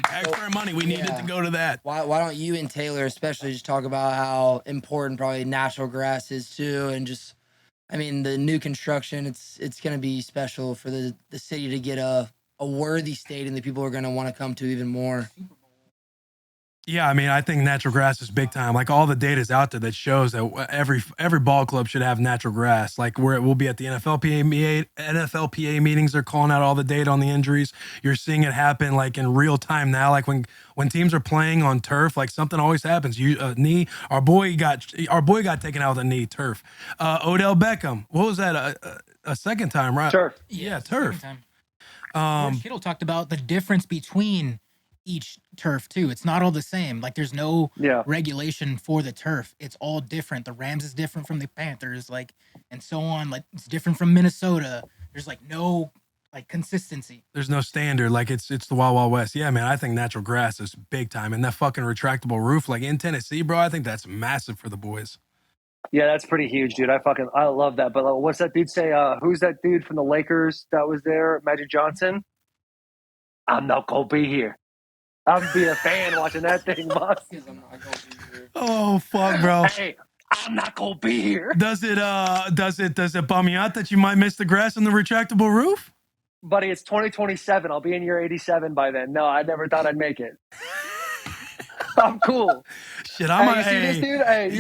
A: We needed to go to that.
D: Why don't you and Taylor especially just talk about how important probably natural grass is too, and just. I mean, the new construction, it's going to be special for the city to get a worthy stadium that people are going to want to come to even more.
A: Yeah, I mean, I think natural grass is big time. Like all the data is out there that shows that every ball club should have natural grass. Like we'll be at the NFLPA meetings. They're calling out all the data on the injuries. You're seeing it happen like in real time now. Like when teams are playing on turf, like something always happens. Knee. Our boy got taken out with a knee. Turf. Odell Beckham. What was that? A second time, right?
C: Turf.
A: Yeah, turf.
E: George Kittle talked about the difference between each turf too. It's not all the same. Like there's no regulation for the turf. It's all different. The Rams is different from the Panthers, like, and so on. Like it's different from Minnesota. There's like no like consistency.
A: There's no standard. Like it's the Wild Wild West. Yeah, man. I think natural grass is big time, and that fucking retractable roof, like in Tennessee, bro. I think that's massive for the boys.
C: Yeah, that's pretty huge, dude. I love that. But what's that dude say? Who's that dude from the Lakers that was there? Magic Johnson. I'm not gonna be here. I'm gonna be a fan watching that thing, boss.
A: Oh fuck, bro.
C: Hey, I'm not gonna be here.
A: Does it bum you out that you might miss the grass and the retractable roof?
C: Buddy, it's 2027. I'll be in year 87 by then. No, I never thought I'd make it. I'm cool.
A: Shit, I'm
C: see this dude? Hey,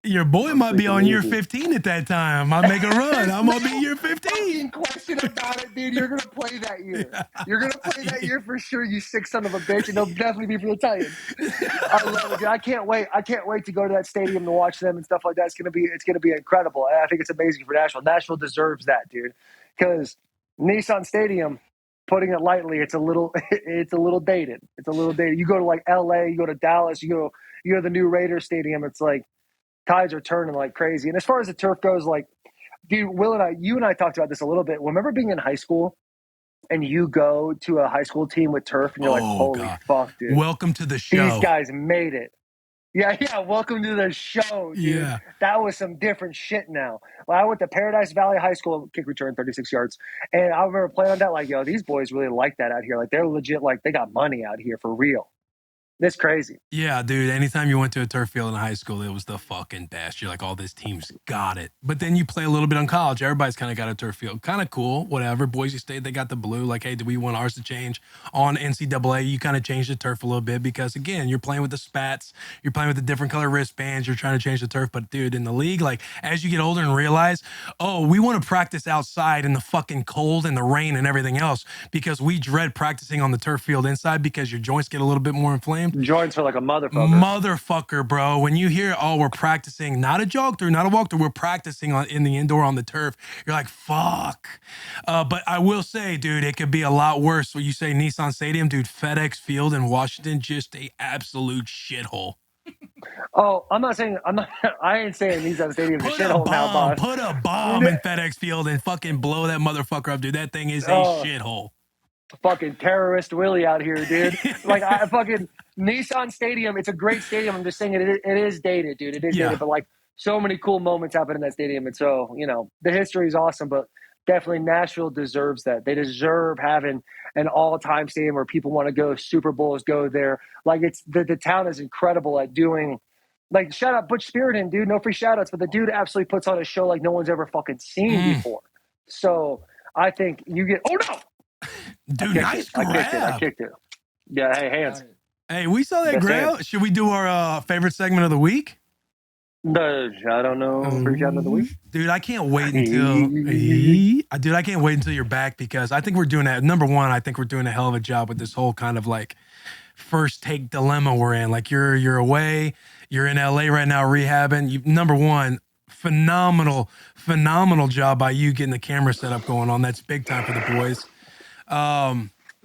A: Your boy might be on year 15 at that time. I make a run. I'm gonna be year 15.
C: Question about it, dude. You're gonna play that year. You're gonna play that year for sure. You sick son of a bitch, and they'll definitely be for the Titans. I love it, dude. I can't wait. I can't wait to go to that stadium to watch them and stuff like that. It's gonna be incredible. And I think it's amazing for Nashville. Nashville deserves that, dude. Because Nissan Stadium, putting it lightly, it's a little dated. It's a little dated. You go to like LA, you go to Dallas, you go to the new Raiders Stadium. It's like tides are turning like crazy. And as far as the turf goes, like, dude, you and I talked about this a little bit. Remember being in high school and you go to a high school team with turf and you're like, holy fuck, dude.
A: Welcome to the show.
C: These guys made it. Yeah. Welcome to the show, dude. Yeah. That was some different shit now. Well, I went to Paradise Valley High School, kick return, 36 yards. And I remember playing on that, like, yo, these boys really like that out here. Like, they're legit, like, they got money out here for real. That's crazy.
A: Yeah, dude. Anytime you went to a turf field in high school, it was the fucking best. You're like, oh, this team's got it. But then you play a little bit on college. Everybody's kind of got a turf field. Kind of cool, whatever. Boise State, they got the blue. Like, hey, do we want ours to change? On NCAA, you kind of change the turf a little bit because, again, you're playing with the spats. You're playing with the different color wristbands. You're trying to change the turf. But, dude, in the league, like, as you get older and realize, oh, we want to practice outside in the fucking cold and the rain and everything else because we dread practicing on the turf field inside because your joints get a little bit more inflamed.
C: Joints are like a motherfucker,
A: bro. When you hear, oh, we're practicing, not a jog through, not a walk through, we're practicing in the indoor on the turf. You're like, fuck. But I will say, dude, it could be a lot worse. When you say Nissan Stadium, dude, FedEx Field in Washington, just a absolute shithole.
C: Oh, I ain't saying Nissan Stadium's a shithole now, boss.
A: Put a bomb in FedEx Field and fucking blow that motherfucker up, dude. That thing is a shithole.
C: Fucking terrorist Willie out here, dude. Like, I fucking Nissan Stadium. It's a great stadium. I'm just saying it is dated, dude. It is dated, but like so many cool moments happen in that stadium. And so, you know, the history is awesome, but definitely Nashville deserves that. They deserve having an all-time stadium where people want to go. Super Bowls go there. Like, it's the town is incredible at doing. Like, shout out Butch Spiriton, dude. No free shout outs, but the dude absolutely puts on a show like no one's ever fucking seen before. So I think you get. Oh no.
A: Dude, nice grab.
C: I kicked it. Yeah, hey, hands.
A: Hey, we saw that grab. Should we do our favorite segment of the week?
C: I don't know. Free shout of the week?
A: Dude, I can't wait until you're back because I think we're doing that. Number one, I think we're doing a hell of a job with this whole kind of like first take dilemma we're in. Like you're away, you're in LA right now rehabbing. Number one, phenomenal job by you getting the camera set up going on. That's big time for the boys.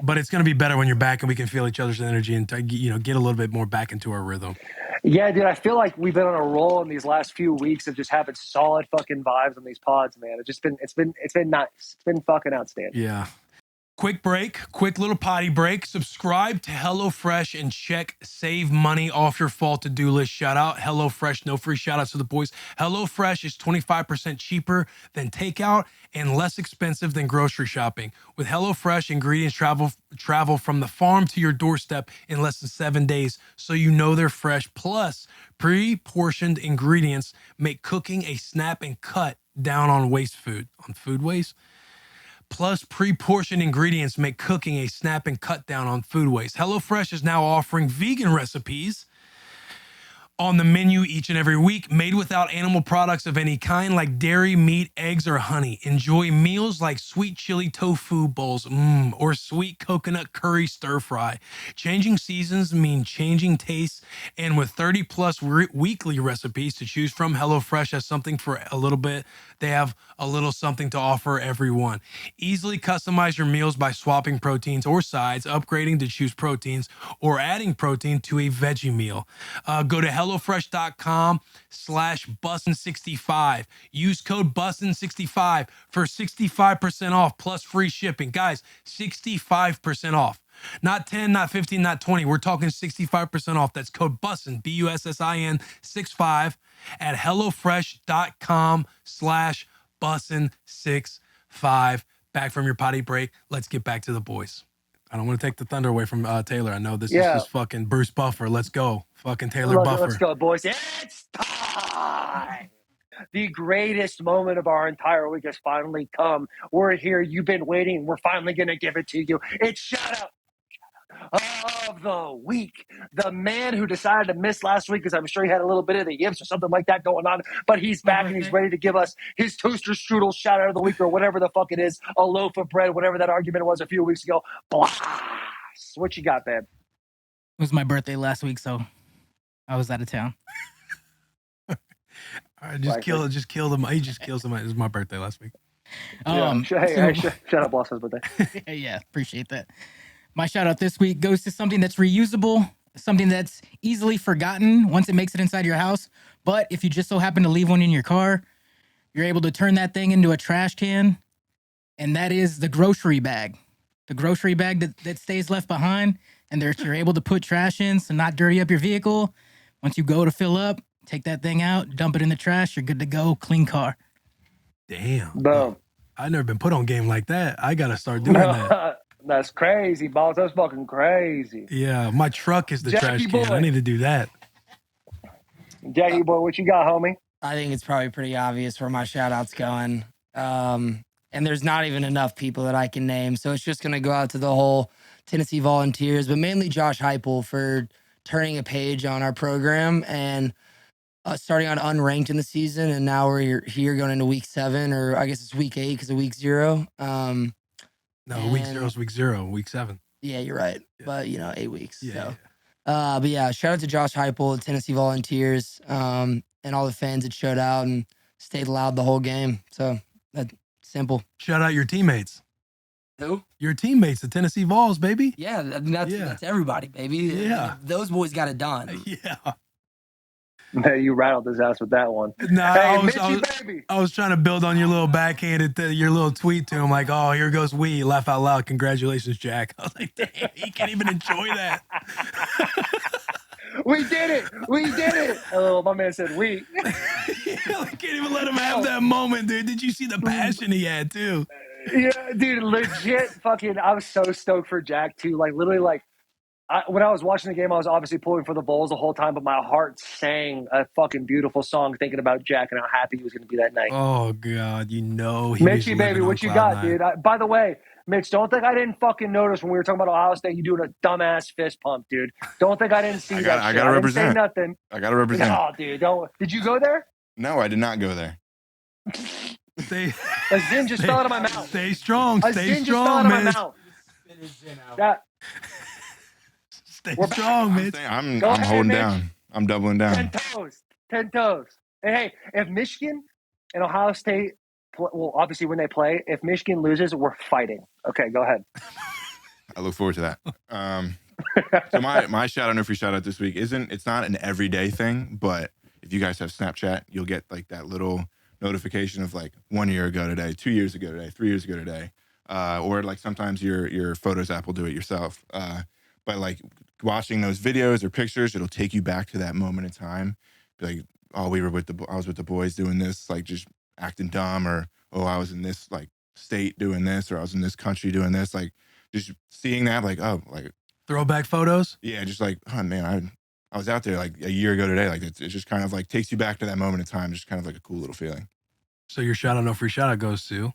A: But it's going to be better when you're back and we can feel each other's energy and, you know, get a little bit more back into our rhythm.
C: Yeah, dude, I feel like we've been on a roll in these last few weeks of just having solid fucking vibes on these pods, man. It's been nice. It's been fucking outstanding.
A: Yeah. Quick little potty break. Subscribe to HelloFresh and check Save Money Off Your Fall to-do list. Shout out HelloFresh. No free shout outs to the boys. HelloFresh is 25% cheaper than takeout and less expensive than grocery shopping. With HelloFresh, ingredients travel from the farm to your doorstep in less than 7 days, so you know they're fresh. Plus, pre-portioned ingredients make cooking a snap and cut down on food waste. Plus, pre-portioned ingredients make cooking a snap and cut down on food waste. HelloFresh is now offering vegan recipes on the menu each and every week, made without animal products of any kind like dairy, meat, eggs, or honey. Enjoy meals like sweet chili tofu bowls, or sweet coconut curry stir fry. Changing seasons mean changing tastes, and with 30 plus weekly recipes to choose from, HelloFresh has something for a little bit. They have a little something to offer everyone. Easily customize your meals by swapping proteins or sides, upgrading to choose proteins, or adding protein to a veggie meal. Go to HelloFresh.com/Bussin65. Use code Bussin65 for 65% off plus free shipping. Guys, 65% off. Not 10, not 15, not 20. We're talking 65% off. That's code Bussin, BUSSIN 65 at HelloFresh.com/Bussin65. Back from your potty break. Let's get back to the boys. I don't want to take the thunder away from Taylor. I know this is just fucking Bruce Buffer. Let's go. Fucking Taylor Buffer.
C: Let's go, boys. It's time. The greatest moment of our entire week has finally come. We're here. You've been waiting. We're finally going to give it to you. It's Shoutout. of the week. The man who decided to miss last week because I'm sure he had a little bit of the yips or something like that going on, but he's back and he's ready to give us his toaster strudel shout out of the week or whatever the fuck it is, a loaf of bread, whatever that argument was a few weeks ago. Blast! What you got, man?
E: It was my birthday last week, so I was out of town.
A: All right, just kill him. He just kills him. It was my birthday last week.
C: Shut up, Boston's birthday.
E: Yeah, appreciate that. My shout out this week goes to something that's reusable, something that's easily forgotten once it makes it inside your house. But if you just so happen to leave one in your car, you're able to turn that thing into a trash can. And that is the grocery bag. The grocery bag that stays left behind and you're able to put trash in to not dirty up your vehicle. Once you go to fill up, take that thing out, dump it in the trash, you're good to go, clean car.
A: Damn.
C: Boom.
A: I've never been put on game like that. I got to start doing that.
C: That's crazy, boss. That's fucking crazy.
A: Yeah, my truck is the
C: Jackie
A: trash can.
C: boy.
A: I need to do that.
C: Jackie boy, what you got, homie?
D: I think it's probably pretty obvious where my shout out's going. And there's not even enough people that I can name. So it's just going to go out to the whole Tennessee Volunteers, but mainly Josh Heupel for turning a page on our program and starting on unranked in the season. And now we're here going into week 7, or I guess it's week 8 because of week 0.
A: Week 0 is week 0, week 7.
D: Yeah, you're right.
A: Yeah.
D: But, 8 weeks.
A: Yeah,
D: so. But yeah, shout out to Josh Heupel, Tennessee Volunteers, and all the fans that showed out and stayed loud the whole game. So that's simple.
A: Shout out your teammates.
D: Who?
A: Your teammates, the Tennessee Vols, baby.
D: Yeah, that's everybody, baby.
A: Yeah.
D: Those boys got it done.
A: Yeah.
C: Hey, you rattled his ass with that one.
A: Nah,
C: Hey, baby.
A: I was trying to build on your little backhanded, your little tweet to him, like, oh, here goes we. Laugh out loud. Congratulations, Jack. I was like, damn, he can't even enjoy that.
C: We did it. Oh, my man said we.
A: I can't even let him have that moment, dude. Did you see the passion he had, too?
C: Yeah, dude, legit fucking, I was so stoked for Jack, too. Like, literally, like, when I was watching the game, I was obviously pulling for the Bulls the whole time, but my heart sang a fucking beautiful song thinking about Jack and how happy he was going to be that night.
A: Oh, God, he
C: Mitchie, baby, what you got, dude? By the way, Mitch, don't think I didn't fucking notice when we were talking about Ohio State, you doing a dumbass fist pump, dude. Don't think I didn't see that
B: I
C: shit.
B: gotta represent.
C: Didn't say nothing.
B: I gotta represent.
C: No, dude, don't. Did you go there?
B: No, I did not go there.
C: A zin just fell out of my mouth.
A: Stay strong,
C: A
A: stay
C: zin just fell out
A: strong,
C: of my
A: man.
C: mouth. That,
A: Stay strong, man.
B: I'm
C: Go ahead,
B: holding
C: Mitch.
B: down. I'm doubling down.
C: 10 toes. And hey, if Michigan and Ohio State, well, obviously when they play, if Michigan loses, we're fighting. Okay, go ahead.
B: I look forward to that. So my shout out, no free shout out this week it's not an everyday thing, but if you guys have Snapchat, you'll get like that little notification of like 1 year ago today, 2 years ago today, 3 years ago today, or like sometimes your Photos app will do it yourself. But like watching those videos or pictures, it'll take you back to that moment in time. Be like, oh, I was with the boys doing this, like just acting dumb, or oh, I was in this like state doing this, or I was in this country doing this, like just seeing that, like, oh, like
A: throwback photos.
B: Yeah, just like, oh man, I was out there like a year ago today. Like it just kind of like takes you back to that moment in time. Just kind of like a cool little feeling.
A: So your shout out, no free shout out goes to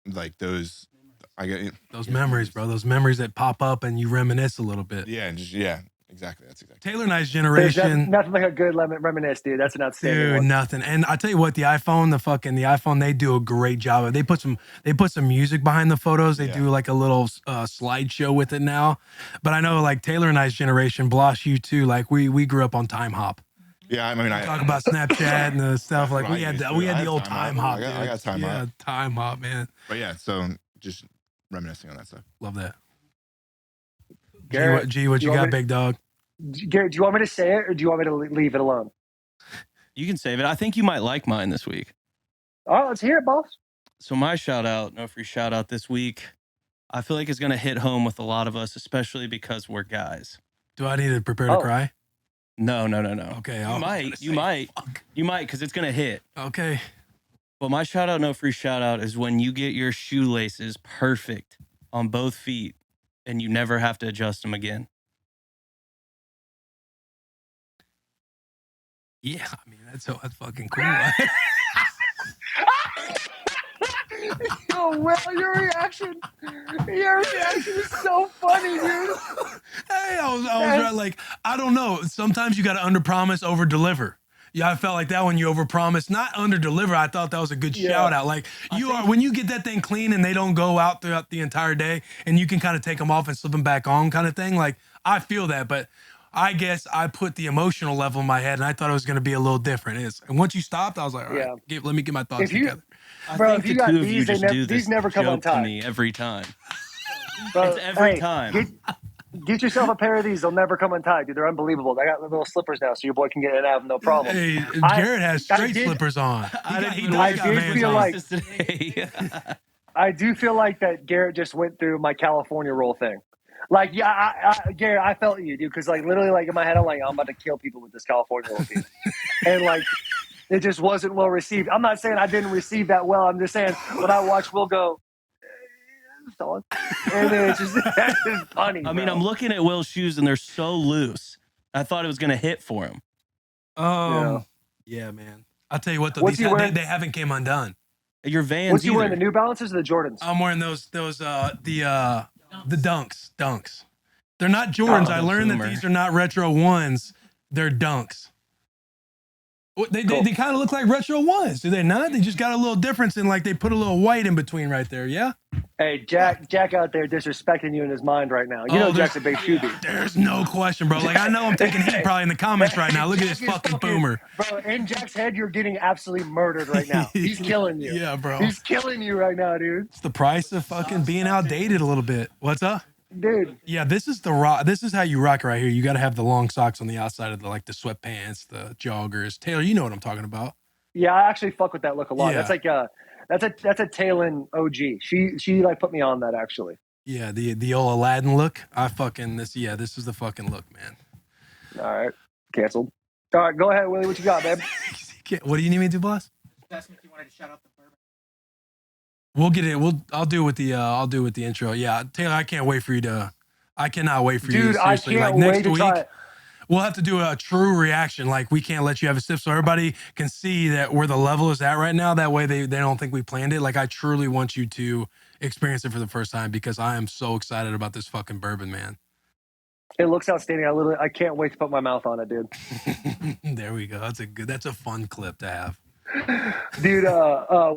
B: like those. I get
A: those memories, bro. Those memories that pop up and you reminisce a little bit.
B: Yeah, and exactly. That's exactly.
A: Taylor and I's generation.
C: Nothing like a good reminisce, dude. That's an outstanding one.
A: Nothing. And I tell you what, the iPhone, they do a great job. They put some music behind the photos. They do like a little slideshow with it now. But I know like Taylor and I's generation, Blosh, you too. Like we grew up on Time Hop.
B: Yeah, I mean, I
A: talk about Snapchat and the stuff. Like we had the old Time Hop.
B: I got Time Hop.
A: Yeah, Time Hop, man.
B: But yeah, so just reminiscing on that stuff.
A: Love that.
C: Garrett,
A: G, what you got, big dog?
C: Garrett, do you want me to say it or do you want me to leave it alone?
F: You can save it. I think you might like mine this week.
C: Oh, let's hear it, boss.
F: So my shout out, no free shout out this week, I feel like it's going to hit home with a lot of us, especially because we're guys.
A: Do I need to prepare to cry?
F: No.
A: Okay.
F: You might, because it's going to hit.
A: Okay.
F: But my shout out, no free shout out is when you get your shoelaces perfect on both feet and you never have to adjust them again.
A: Yeah, I mean, that's fucking cool.
C: Yo, Will, your reaction is so funny, dude.
A: say. I was right. Like, I don't know. Sometimes you got to underpromise, over-deliver. Yeah, I felt like that when you overpromise, not under-deliver. I thought that was a good shout out. Like, when you get that thing clean and they don't go out throughout the entire day and you can kind of take them off and slip them back on kind of thing. Like, I feel that, but I guess I put the emotional level in my head and I thought it was going to be a little different. And once you stopped, I was like, all right, let me get my thoughts together.
C: Bro, if you got these never come on time.
F: To me every time. Bro, it's every time.
C: Get yourself a pair of these. They'll never come untied, dude. They're unbelievable. I got little slippers now, so your boy can get in and out of no problem.
A: Hey, Garrett has straight slippers on.
C: I do feel like that Garrett just went through my California roll thing. Like, Garrett, I felt you, dude, because like literally, like in my head, I'm like, I'm about to kill people with this California roll, dude. And like, it just wasn't well received. I'm not saying I didn't receive that well. I'm just saying when I watch Will go. And then it's just funny.
F: I mean, I'm looking at Will's shoes and they're so loose. I thought it was gonna hit for him.
A: Yeah, man. I'll tell you what, though, they haven't came undone.
F: Your Vans.
C: What's you wearing? The New Balances or the Jordans?
A: I'm wearing those the Dunks. They're not Jordans. I learned that these are not retro ones. They're Dunks. They kind of look like retro ones, do they not? They just got a little difference in, like, they put a little white in between right there, yeah?
C: Hey, Jack out there disrespecting you in his mind right now. You know Jack's a big shoe dude.
A: There's no question, bro. Like, I know I'm taking heat probably in the comments right now. Look at this fucking boomer.
C: Bro, in Jack's head, you're getting absolutely murdered right now. He's killing you.
A: Yeah, bro.
C: He's killing you right now, dude.
A: It's the price of fucking being outdated a little bit. What's up?
C: Dude.
A: Yeah, this is how you rock right here. You got to have the long socks on the outside of the sweatpants, the joggers. Taylor, you know what I'm talking about.
C: Yeah, I actually fuck with that look a lot. Yeah. That's like that's a Taylor OG. She like put me on that actually.
A: Yeah, the old Aladdin look. This is the fucking look, man.
C: All right, canceled. All right, go ahead, Willie. What you got, man?
A: What do you need me to do, boss?
E: That's if you wanted to shout out the bourbon.
A: We'll get it. I'll do it with the intro. Yeah, Taylor, I can't wait for you to. I cannot wait for you.
C: Dude, seriously. I can't wait next week.
A: We'll have to do a true reaction. Like, we can't let you have a sip so everybody can see that where the level is at right now. That way they don't think we planned it. Like, I truly want you to experience it for the first time because I am so excited about this fucking bourbon, man.
C: It looks outstanding. I can't wait to put my mouth on it, dude.
A: There we go. That's a fun clip to have.
C: Dude,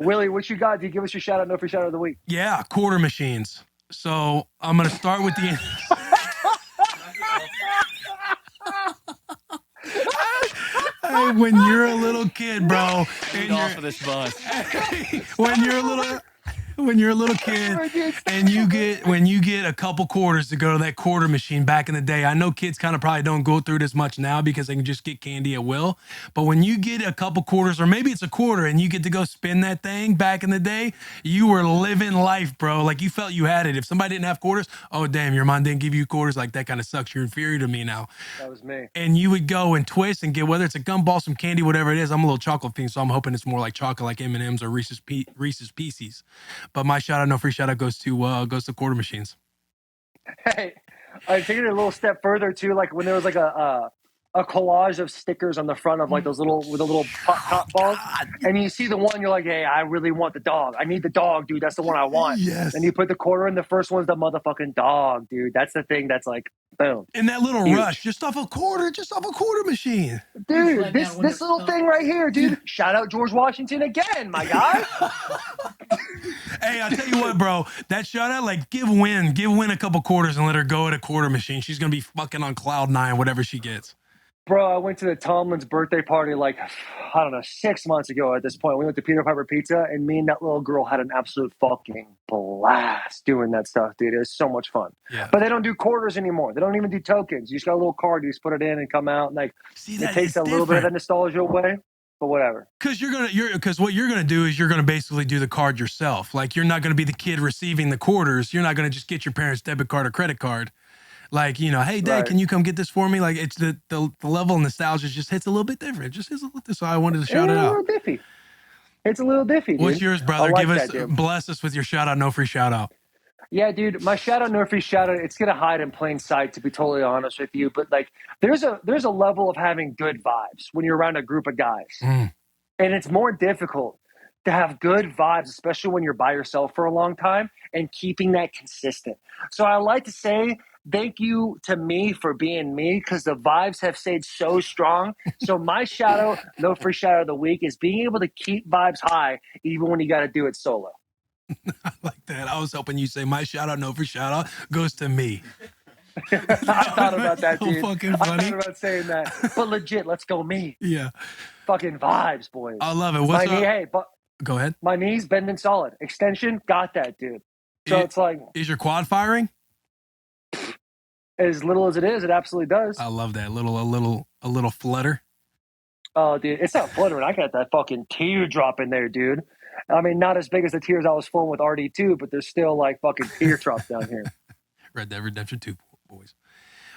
C: Willie, what you got? Do you give us your shout out? No free shout out of the week.
A: Yeah, quarter machines. So I'm gonna start with the Hey, when you're a little kid, bro,
F: and off of this bus.
A: When you're a little kid and you get a couple quarters to go to that quarter machine back in the day. I know kids kind of probably don't go through this much now because they can just get candy at will. But when you get a couple quarters, or maybe it's a quarter, and you get to go spin that thing back in the day, you were living life, bro. Like, you felt you had it. If somebody didn't have quarters, oh, damn, your mom didn't give you quarters. Like, that kind of sucks. You're inferior to me now.
C: That was me.
A: And you would go and twist and get, whether it's a gumball, some candy, whatever it is. I'm a little chocolate fiend, so I'm hoping it's more like chocolate, like M&M's or Reese's Pieces. But my shout out, no free shout out, goes to quarter machines.
C: Hey, I take it a little step further too. Like when there was like a collage of stickers on the front of like those little pop balls, and you see the one, you're like, hey, I really want the dog. I need the dog, dude. That's the one I want.
A: Yes.
C: And you put the quarter in. The first one's the motherfucking dog, dude. That's the thing. That's like, boom.
A: In that little rush, just off a quarter machine,
C: dude. This little thing right here, dude. Shout out George Washington again, my guy.
A: Hey, I'll tell you what, bro. That shout out, like, give Win a couple quarters and let her go at a quarter machine. She's gonna be fucking on cloud 9, whatever she gets.
C: Bro, I went to the Tomlin's birthday party like, I don't know, 6 months ago at this point. We went to Peter Piper Pizza, and me and that little girl had an absolute fucking blast doing that stuff, dude. It was so much fun.
A: Yeah.
C: But they don't do quarters anymore. They don't even do tokens. You just got a little card. You just put it in and come out. And like, it takes a little bit of that nostalgia away. But whatever.
A: Because what you're gonna do is you're gonna basically do the card yourself. Like, you're not gonna be the kid receiving the quarters. You're not gonna just get your parents' debit card or credit card. Like, hey, Dad, Can you come get this for me? Like, it's the level of nostalgia just hits a little bit different. It just hits a little. So I wanted to shout it out.
C: It's a little diffy. Dude.
A: What's yours, brother? Bless us with your shout out. No free shout out.
C: Yeah, dude, my shout out, no free shout out. It's gonna hide in plain sight, to be totally honest with you. But like, there's a level of having good vibes when you're around a group of guys. And it's more difficult to have good vibes, especially when you're by yourself for a long time, and keeping that consistent. So I like to say thank you to me for being me, because the vibes have stayed so strong. So my shout out, no free shout out of the week, is being able to keep vibes high even when you got to do it solo.
A: I like that. I was hoping you say my shout out, no free shout out, goes to me.
C: I thought about that, dude.
A: Fucking funny.
C: I thought about saying that, but legit, let's go me.
A: Yeah,
C: fucking vibes, boys.
A: I love it. What's
C: my knee? Hey, but
A: go ahead.
C: My knee's bending solid. Extension, got that, dude. So it's like,
A: is your quad firing?
C: As little as it is, it absolutely does.
A: I love that. A little flutter.
C: Oh, dude, it's not fluttering. I got that fucking teardrop in there, dude. I mean, not as big as the tears I was flowing with RD2, but there's still like fucking teardrops down here.
A: Red Dead Redemption 2, boys.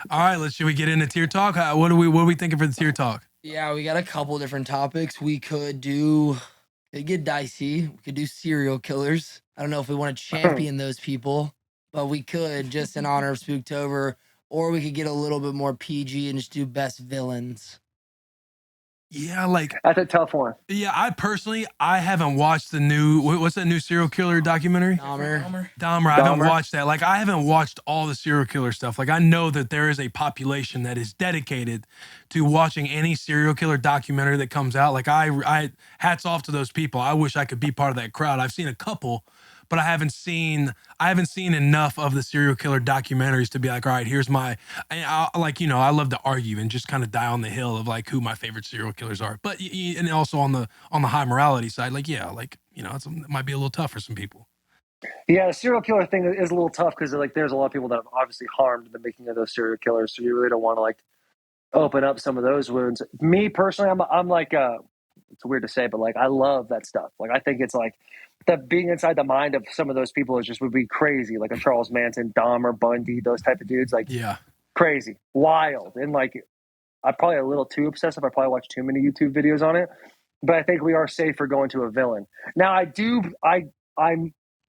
A: All right, should we get into tier talk? What are we thinking for the tier talk?
D: Yeah, we got a couple different topics. We could get dicey. We could do serial killers. I don't know if we want to champion those people, but we could just in honor of Spooktober, or we could get a little bit more PG and just do best villains.
A: Yeah, like
C: that's a tough one.
A: Yeah, I haven't watched the new, what's that new serial killer documentary?
D: Dahmer.
A: I haven't watched that. Like, I haven't watched all the serial killer stuff. Like, I know that there is a population that is dedicated to watching any serial killer documentary that comes out. Like, I hats off to those people. I wish I could be part of that crowd. I've seen a couple, but I haven't seen enough of the serial killer documentaries to be like, all right, here's I love to argue and just kind of die on the hill of like who my favorite serial killers are. But and also on the high morality side, like, yeah, like, it might be a little tough for some people.
C: Yeah, the serial killer thing is a little tough because like there's a lot of people that have obviously harmed in the making of those serial killers. So you really don't want to like open up some of those wounds. Me personally, I'm like it's weird to say, but like I love that stuff. Like I think it's like that being inside the mind of some of those people is just would be crazy. Like a Charles Manson, Dahmer, Bundy, those type of dudes. Like crazy, wild, and like I'm probably a little too obsessive. I probably watch too many YouTube videos on it. But I think we are safe for going to a villain. Now I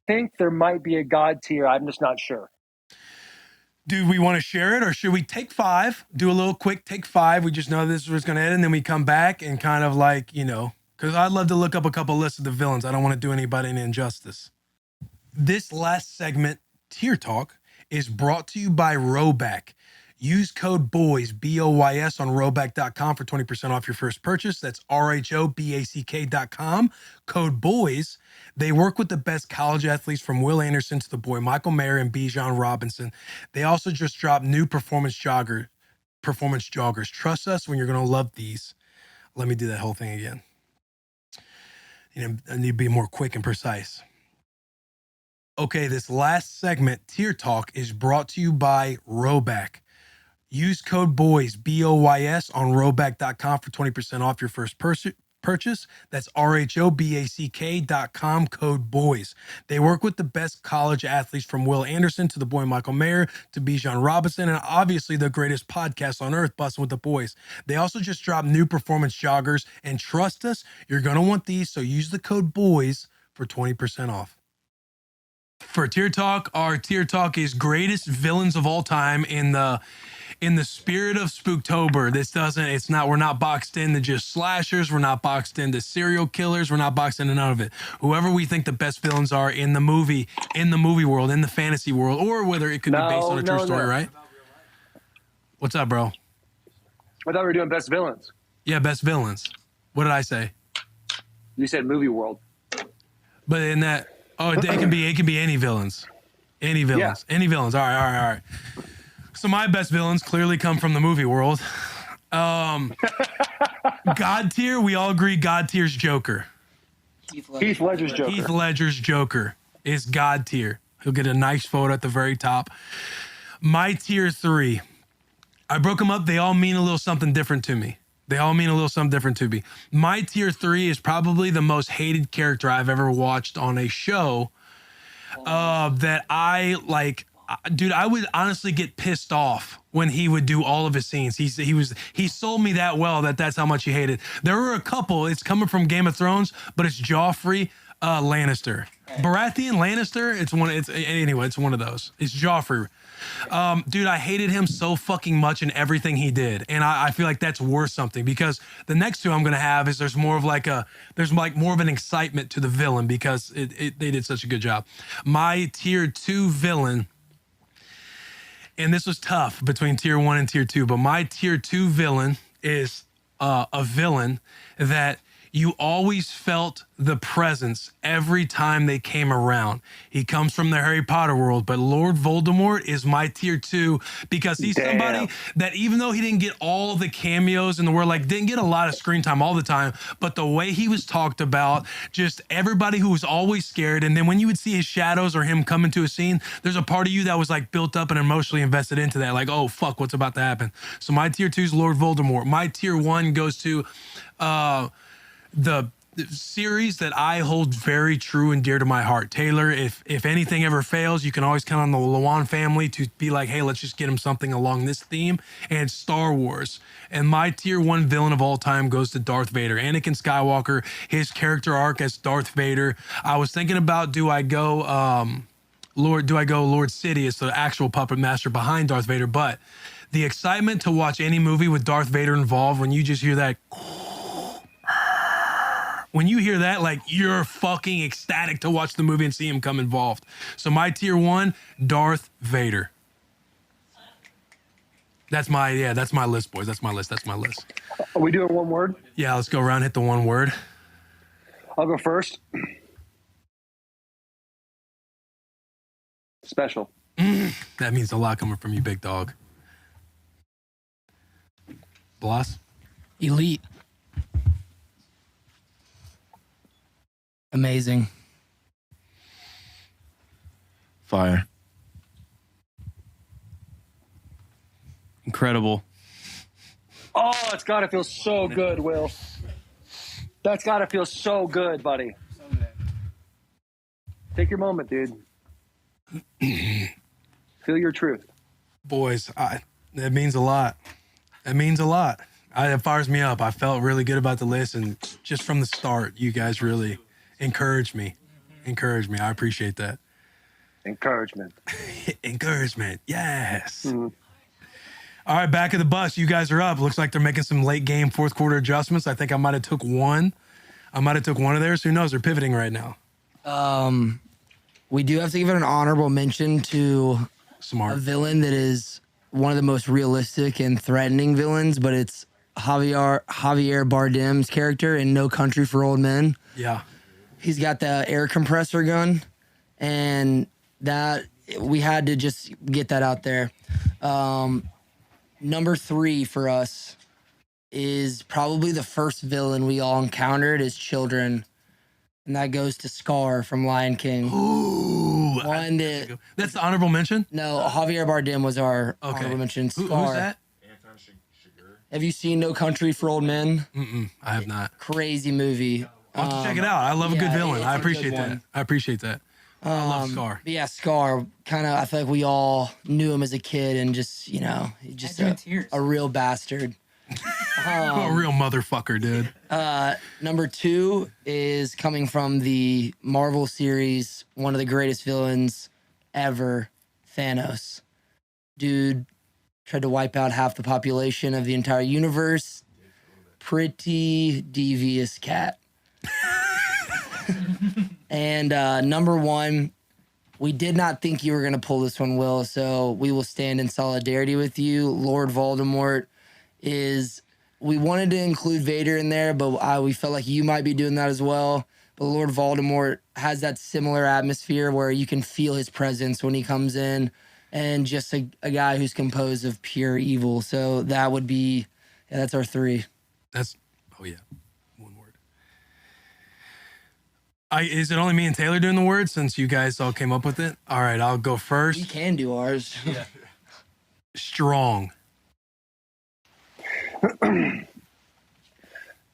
C: think there might be a god tier. I'm just not sure.
A: Do we want to share it or should we take 5? Do a little quick take 5. We just know this was going to end and then we come back and kind of like, because I'd love to look up a couple lists of the villains. I don't want to do anybody an injustice. This last segment, Tier Talk, is brought to you by Roback. Use code BOYS, BOYS, on Roback.com for 20% off your first purchase. That's RHOBACK.com. Code BOYS. They work with the best college athletes from Will Anderson to the boy Michael Mayer and Bijan Robinson. They also just dropped new performance joggers. Trust us when you're going to love these. Let me do that whole thing again. I need to be more quick and precise. Okay, this last segment, Tier Talk, is brought to you by Roback. Use code BOYS, BOYS, on Roback.com for 20% off your first purchase. That's RHOBACK.com, code BOYS. They work with the best college athletes from Will Anderson to the boy Michael Mayer to Bijan Robinson, and obviously the greatest podcast on earth, Bussin with the Boys. They also just dropped new performance joggers, and trust us, you're going to want these, so use the code BOYS for 20% off. For Tier Talk, our Tier Talk is greatest villains of all time in the spirit of Spooktober. We're not boxed into just slashers. We're not boxed into serial killers. We're not boxed into none of it. Whoever we think the best villains are in the movie world, in the fantasy world, or whether it could be based on a true story, right? What's up, bro?
C: I thought we were doing best villains.
A: Yeah, best villains. What did I say?
C: You said movie world.
A: But in that, it can be any villains. Any villains. Yeah. Any villains. All right. So my best villains clearly come from the movie world. God tier, we all agree God tier's Joker.
C: Heath Ledger's Joker.
A: Heath Ledger's Joker is God tier. He'll get a nice photo at the very top. My tier 3, I broke them up. They all mean a little something different to me. My tier 3 is probably the most hated character I've ever watched on a show that I like. Dude, I would honestly get pissed off when he would do all of his scenes. He sold me that well that's how much he hated. There were a couple. It's coming from Game of Thrones, but it's Joffrey Lannister, Baratheon Lannister. It's one of those. It's Joffrey. Dude, I hated him so fucking much in everything he did, and I feel like that's worth something because the next two I'm gonna have is there's more of an excitement to the villain because they did such a good job. My tier 2 villain. and this was tough between tier 1 and tier 2, but my tier 2 villain is a villain that you always felt the presence every time they came around. He comes from the Harry Potter world, but Lord Voldemort is my tier 2 because he's somebody that, even though he didn't get all the cameos in the world, like didn't get a lot of screen time all the time, but the way he was talked about, just everybody who was always scared. And then when you would see his shadows or him come into a scene, there's a part of you that was like built up and emotionally invested into that. Like, oh, fuck, what's about to happen? So my tier 2 is Lord Voldemort. My tier 1 goes to the series that I hold very true and dear to my heart. Taylor, if anything ever fails, you can always count on the Lewan family to be like, hey, let's just get him something along this theme. And Star Wars. And my tier 1 villain of all time goes to Darth Vader. Anakin Skywalker, his character arc as Darth Vader. I was thinking about, do I go Lord Sidious, the actual puppet master behind Darth Vader? But the excitement to watch any movie with Darth Vader involved, when you just hear that, when you hear that, like, you're fucking ecstatic to watch the movie and see him come involved. So my tier 1, Darth Vader. That's my list, boys. That's my list.
C: Are we doing one word?
A: Yeah, let's go around, hit the one word.
C: I'll go first. Special.
A: That means a lot coming from you, big dog. Bloss?
E: Elite.
D: Amazing.
B: Fire.
F: Incredible.
C: Oh, it's got to feel so good, Will. That's got to feel so good, buddy. Take your moment, dude. Feel your truth.
A: Boys, that means a lot. It means a lot. It fires me up. I felt really good about the list, and just from the start, you guys really encouraged me. I appreciate that.
C: Encouragement.
A: Encouragement. Yes. Mm-hmm. All right, back of the bus. You guys are up. Looks like they're making some late game fourth quarter adjustments. I think I might have took one. of theirs. Who knows? They're pivoting right now.
D: We do have to give it an honorable mention to a villain that is one of the most realistic and threatening villains, but it's Javier Bardem's character in No Country for Old Men.
A: Yeah.
D: He's got the air compressor gun, and that we had to just get that out there. Number 3 for us is probably the first villain we all encountered as children, and that goes to Scar from Lion King.
A: Ooh. That's the honorable mention?
D: No, Javier Bardem was our honorable mention. Scar.
A: Who's that?
D: Have you seen No Country for Old Men?
A: I have not.
D: Crazy movie.
A: I'll have to check it out. I love a good villain. I appreciate that. I love Scar.
D: But yeah, Scar, kind of, I feel like we all knew him as a kid, and just, a real bastard.
A: A real motherfucker, dude.
D: Number 2 is coming from the Marvel series, one of the greatest villains ever, Thanos. Dude tried to wipe out half the population of the entire universe. Pretty devious cat. And number 1, we did not think you were going to pull this one, Will, so we will stand in solidarity with you. Lord Voldemort we wanted to include Vader in there, but we felt like you might be doing that as well. But Lord Voldemort has that similar atmosphere where you can feel his presence when he comes in, and just a guy who's composed of pure evil. So that would be, that's our 3.
A: One word. Is it only me and Taylor doing the word since you guys all came up with it? All right, I'll go first.
D: We can do ours.
A: Yeah. Strong.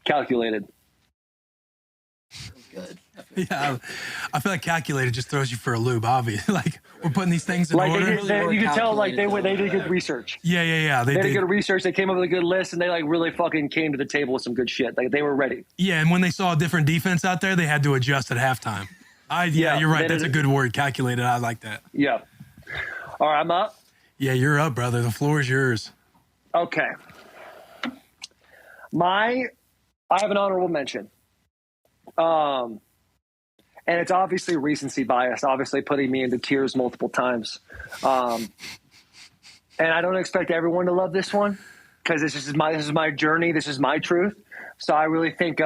C: Calculated.
D: Good.
A: Yeah, I feel like calculated just throws you for a loop. Obviously, like we're putting these things in order.
C: You can tell like they did good research.
A: Yeah.
C: They did good research. They came up with a good list, and they like really fucking came to the table with some good shit. Like they were ready.
A: Yeah, and when they saw a different defense out there, they had to adjust at halftime. You're right. That's a good word. Calculated. I like that.
C: Yeah. All right, I'm up.
A: Yeah, you're up, brother. The floor is yours.
C: Okay. I have an honorable mention. And it's obviously recency bias, obviously putting me into tiers multiple times. and I don't expect everyone to love this one because this is my journey. This is my truth. So I really think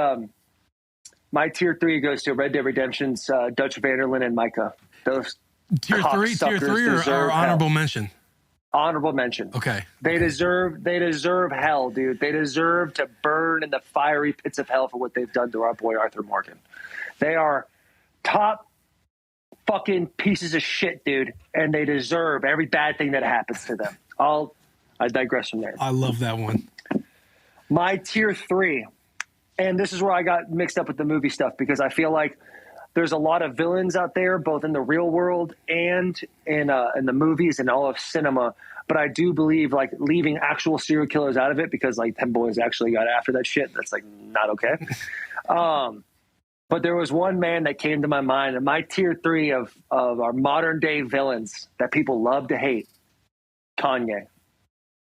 C: my tier 3 goes to Red Dead Redemption's Dutch Vanderlyn and Micah. Those
A: tier 3 or honorable mention?
C: Honorable mention.
A: Okay.
C: They deserve hell, dude. They deserve to burn in the fiery pits of hell for what they've done to our boy Arthur Morgan. They are top fucking pieces of shit, dude, and they deserve every bad thing that happens to them. I digress from there.
A: I love that one.
C: My tier 3, and this is where I got mixed up with the movie stuff because I feel like there's a lot of villains out there, both in the real world and in the movies and all of cinema. But I do believe like leaving actual serial killers out of it because like them boys actually got after that shit. That's like not okay. But there was one man that came to my mind, and my tier 3 of our modern day villains that people love to hate, Kanye,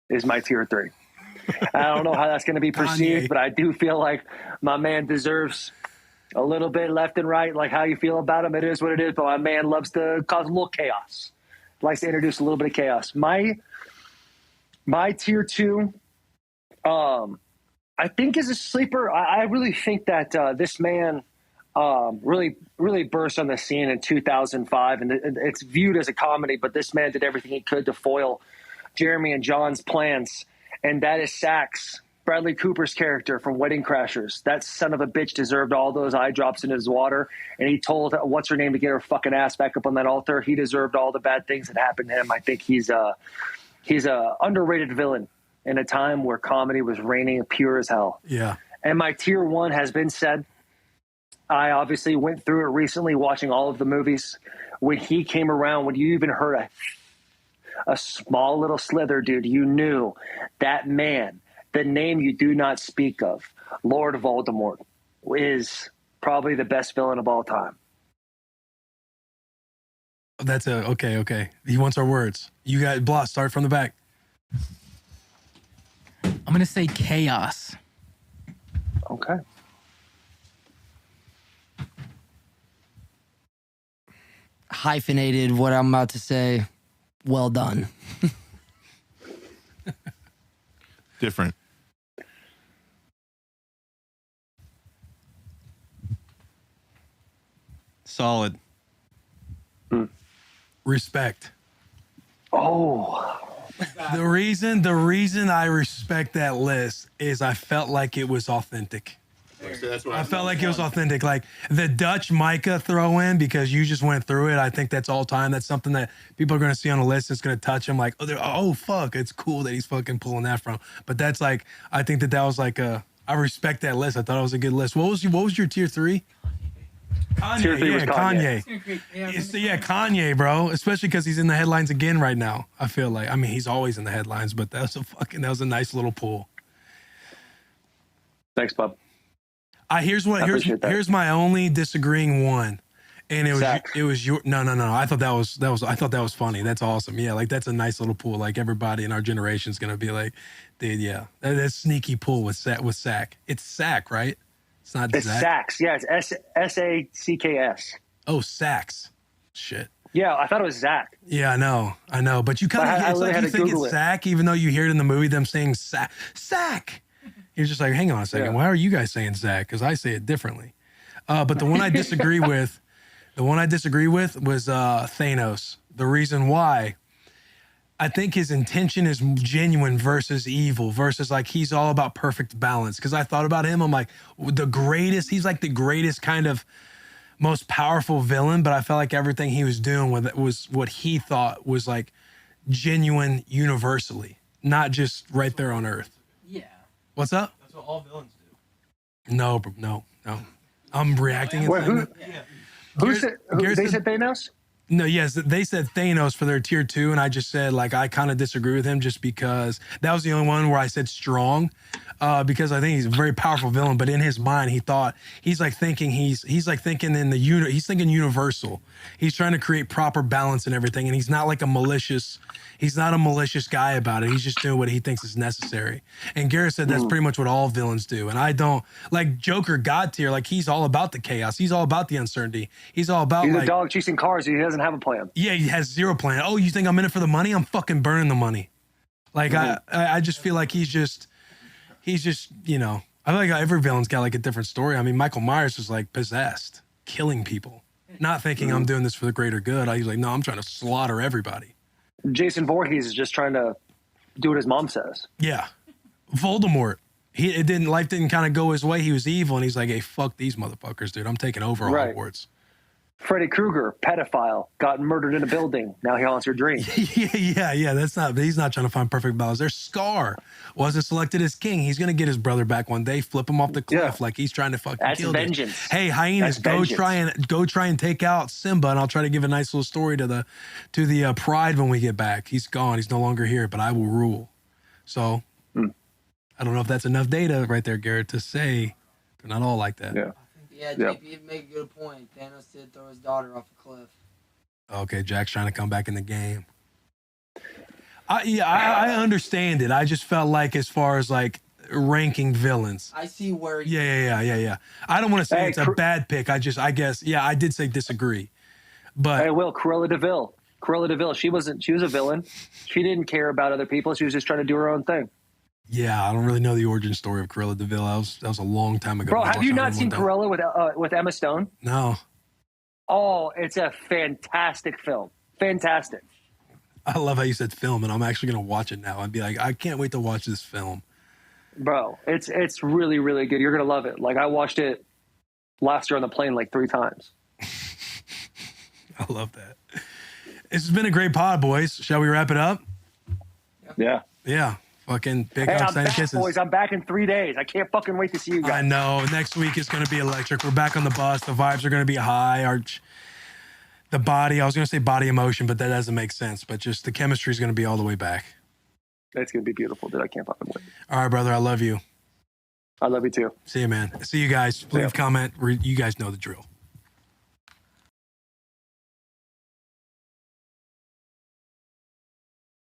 C: is my tier 3. I don't know how that's going to be perceived, but I do feel like my man deserves a little bit left and right, like how you feel about him. It is what it is, but my man loves to cause a little chaos. Likes to introduce a little bit of chaos. My tier 2, I think is a sleeper. I really think that this man really burst on the scene in 2005, and it's viewed as a comedy, but this man did everything he could to foil Jeremy and John's plans, and that is Sax, Bradley Cooper's character from Wedding Crashers. That son of a bitch deserved all those eye drops in his water, and he told what's her name to get her fucking ass back up on that altar. He deserved all the bad things that happened to him. I think he's a underrated villain in a time where comedy was reigning pure as hell.
A: Yeah.
C: And my tier 1 has been said. I obviously went through it recently, watching all of the movies. When he came around, when you even heard a small little slither, dude, you knew that man, the name you do not speak of, Lord Voldemort, is probably the best villain of all time.
A: That's okay. He wants our words. You got Bloss, start from the back.
E: I'm going to say Chaos.
C: Okay.
D: Hyphenated what I'm about to say. Well done.
B: Different.
F: Solid.
A: Respect.
C: Oh.
A: The reason I respect that list is I felt like it was authentic. I felt like it was authentic. Like the Dutch Micah throw in, because you just went through it. I think that's all time. That's something that people are going to see on the list. It's going to touch them like, oh, fuck. It's cool that he's fucking pulling that from. But that's like, I think that was like I respect that list. I thought it was a good list. What was your tier 3? Kanye.
C: Tier 3 was Kanye.
A: Kanye, bro. Especially because he's in the headlines again right now. I feel like, I mean, he's always in the headlines, but that was a nice little pull.
C: Thanks, Bob.
A: Here's my only disagreeing one, and it was your no. I thought that was funny. That's awesome. Yeah, like that's a nice little pull. Like everybody in our generation is gonna be like, dude, yeah, that's sneaky pull with Sack. It's Sack, right? It's not.
C: It's Sax. Yeah, it's SACKS.
A: Oh, Sax. Shit.
C: Yeah, I thought it was Zach.
A: Yeah, I know. But you kind of, it's like you think it's Sack, even though you hear it in the movie them saying Sack. You're just like, hang on a second. Yeah. Why are you guys saying Zach? Because I say it differently. But the one I disagree with, was Thanos. The reason why, I think his intention is genuine versus evil versus like he's all about perfect balance. Because I thought about him, I'm like he's like the greatest kind of most powerful villain. But I felt like everything he was doing with it was what he thought was like genuine universally, not just right there on Earth.
E: Yeah.
A: What's up?
F: That's what all villains do.
A: No. I'm reacting.
C: Wait, they said Thanos?
A: No, yes, they said Thanos for their tier 2, and I just said like I kind of disagree with him just because that was the only one where I said strong, because I think he's a very powerful villain. But in his mind, he's thinking universal. He's trying to create proper balance and everything, and he's not like a malicious guy about it. He's just doing what he thinks is necessary. And Garrett said that's pretty much what all villains do. And I don't like Joker God tier. Like he's all about the chaos. He's all about the uncertainty. He's all about
C: he's a dog chasing cars. He doesn't have a plan.
A: Yeah, he has zero plan. Oh, you think I'm in it for the money? I'm fucking burning the money. Like I just feel like he's just you know, I feel like every villain's got like a different story. I mean, Michael Myers was like possessed, killing people, not thinking I'm doing this for the greater good. He's like, no, I'm trying to slaughter everybody.
C: Jason Voorhees is just trying to do what his mom says.
A: Yeah, Voldemort. Life didn't kind of go his way. He was evil, and he's like, hey, fuck these motherfuckers, dude. I'm taking over Hogwarts.
C: Freddy Krueger, pedophile, got murdered in a building. Now he haunts your dreams.
A: yeah. He's not trying to find perfect balance. There's Scar. Wasn't selected as king. He's gonna get his brother back one day, flip him off the cliff like he's trying to fucking kill him. That's vengeance. Hey, hyenas, go try and take out Simba, and I'll try to give a nice little story to the pride when we get back. He's gone. He's no longer here, but I will rule. So I don't know if that's enough data right there, Garrett, to say they're not all like that.
D: Yeah, JP, you make a good point. Thanos did throw his daughter off a cliff.
A: Okay, Jack's trying to come back in the game. I understand it. I just felt like as far as like ranking villains.
D: I see where.
A: Yeah. I don't want to say it's a bad pick. I guess, I did say disagree. But
C: hey, Will, Cruella DeVille. She was a villain. She didn't care about other people. She was just trying to do her own thing.
A: Yeah, I don't really know the origin story of Cruella DeVille. That was a long time ago.
C: Bro, have you not seen Cruella with Emma Stone?
A: No.
C: Oh, it's a fantastic film. Fantastic.
A: I love how you said film, and I'm actually going to watch it now. I'd be like, I can't wait to watch this film. Bro,
C: it's really, really good. You're going to love it. Like, I watched it last year on the plane like 3 times.
A: I love that. This has been a great pod, boys. Shall we wrap it up? Yeah. Fucking big hugs,
C: I'm back,
A: kisses.
C: boys. I'm back in 3 days. I can't fucking wait to see you guys.
A: I know. Next week is going to be electric. We're back on the bus. The vibes are going to be high. The body, I was going to say body emotion, but that doesn't make sense. But just the chemistry is going to be all the way back.
C: It's going to be beautiful, dude. I can't fucking wait.
A: All right, brother. I love you.
C: I love you too.
A: See you, man. See you guys. Leave a comment. You guys know the drill.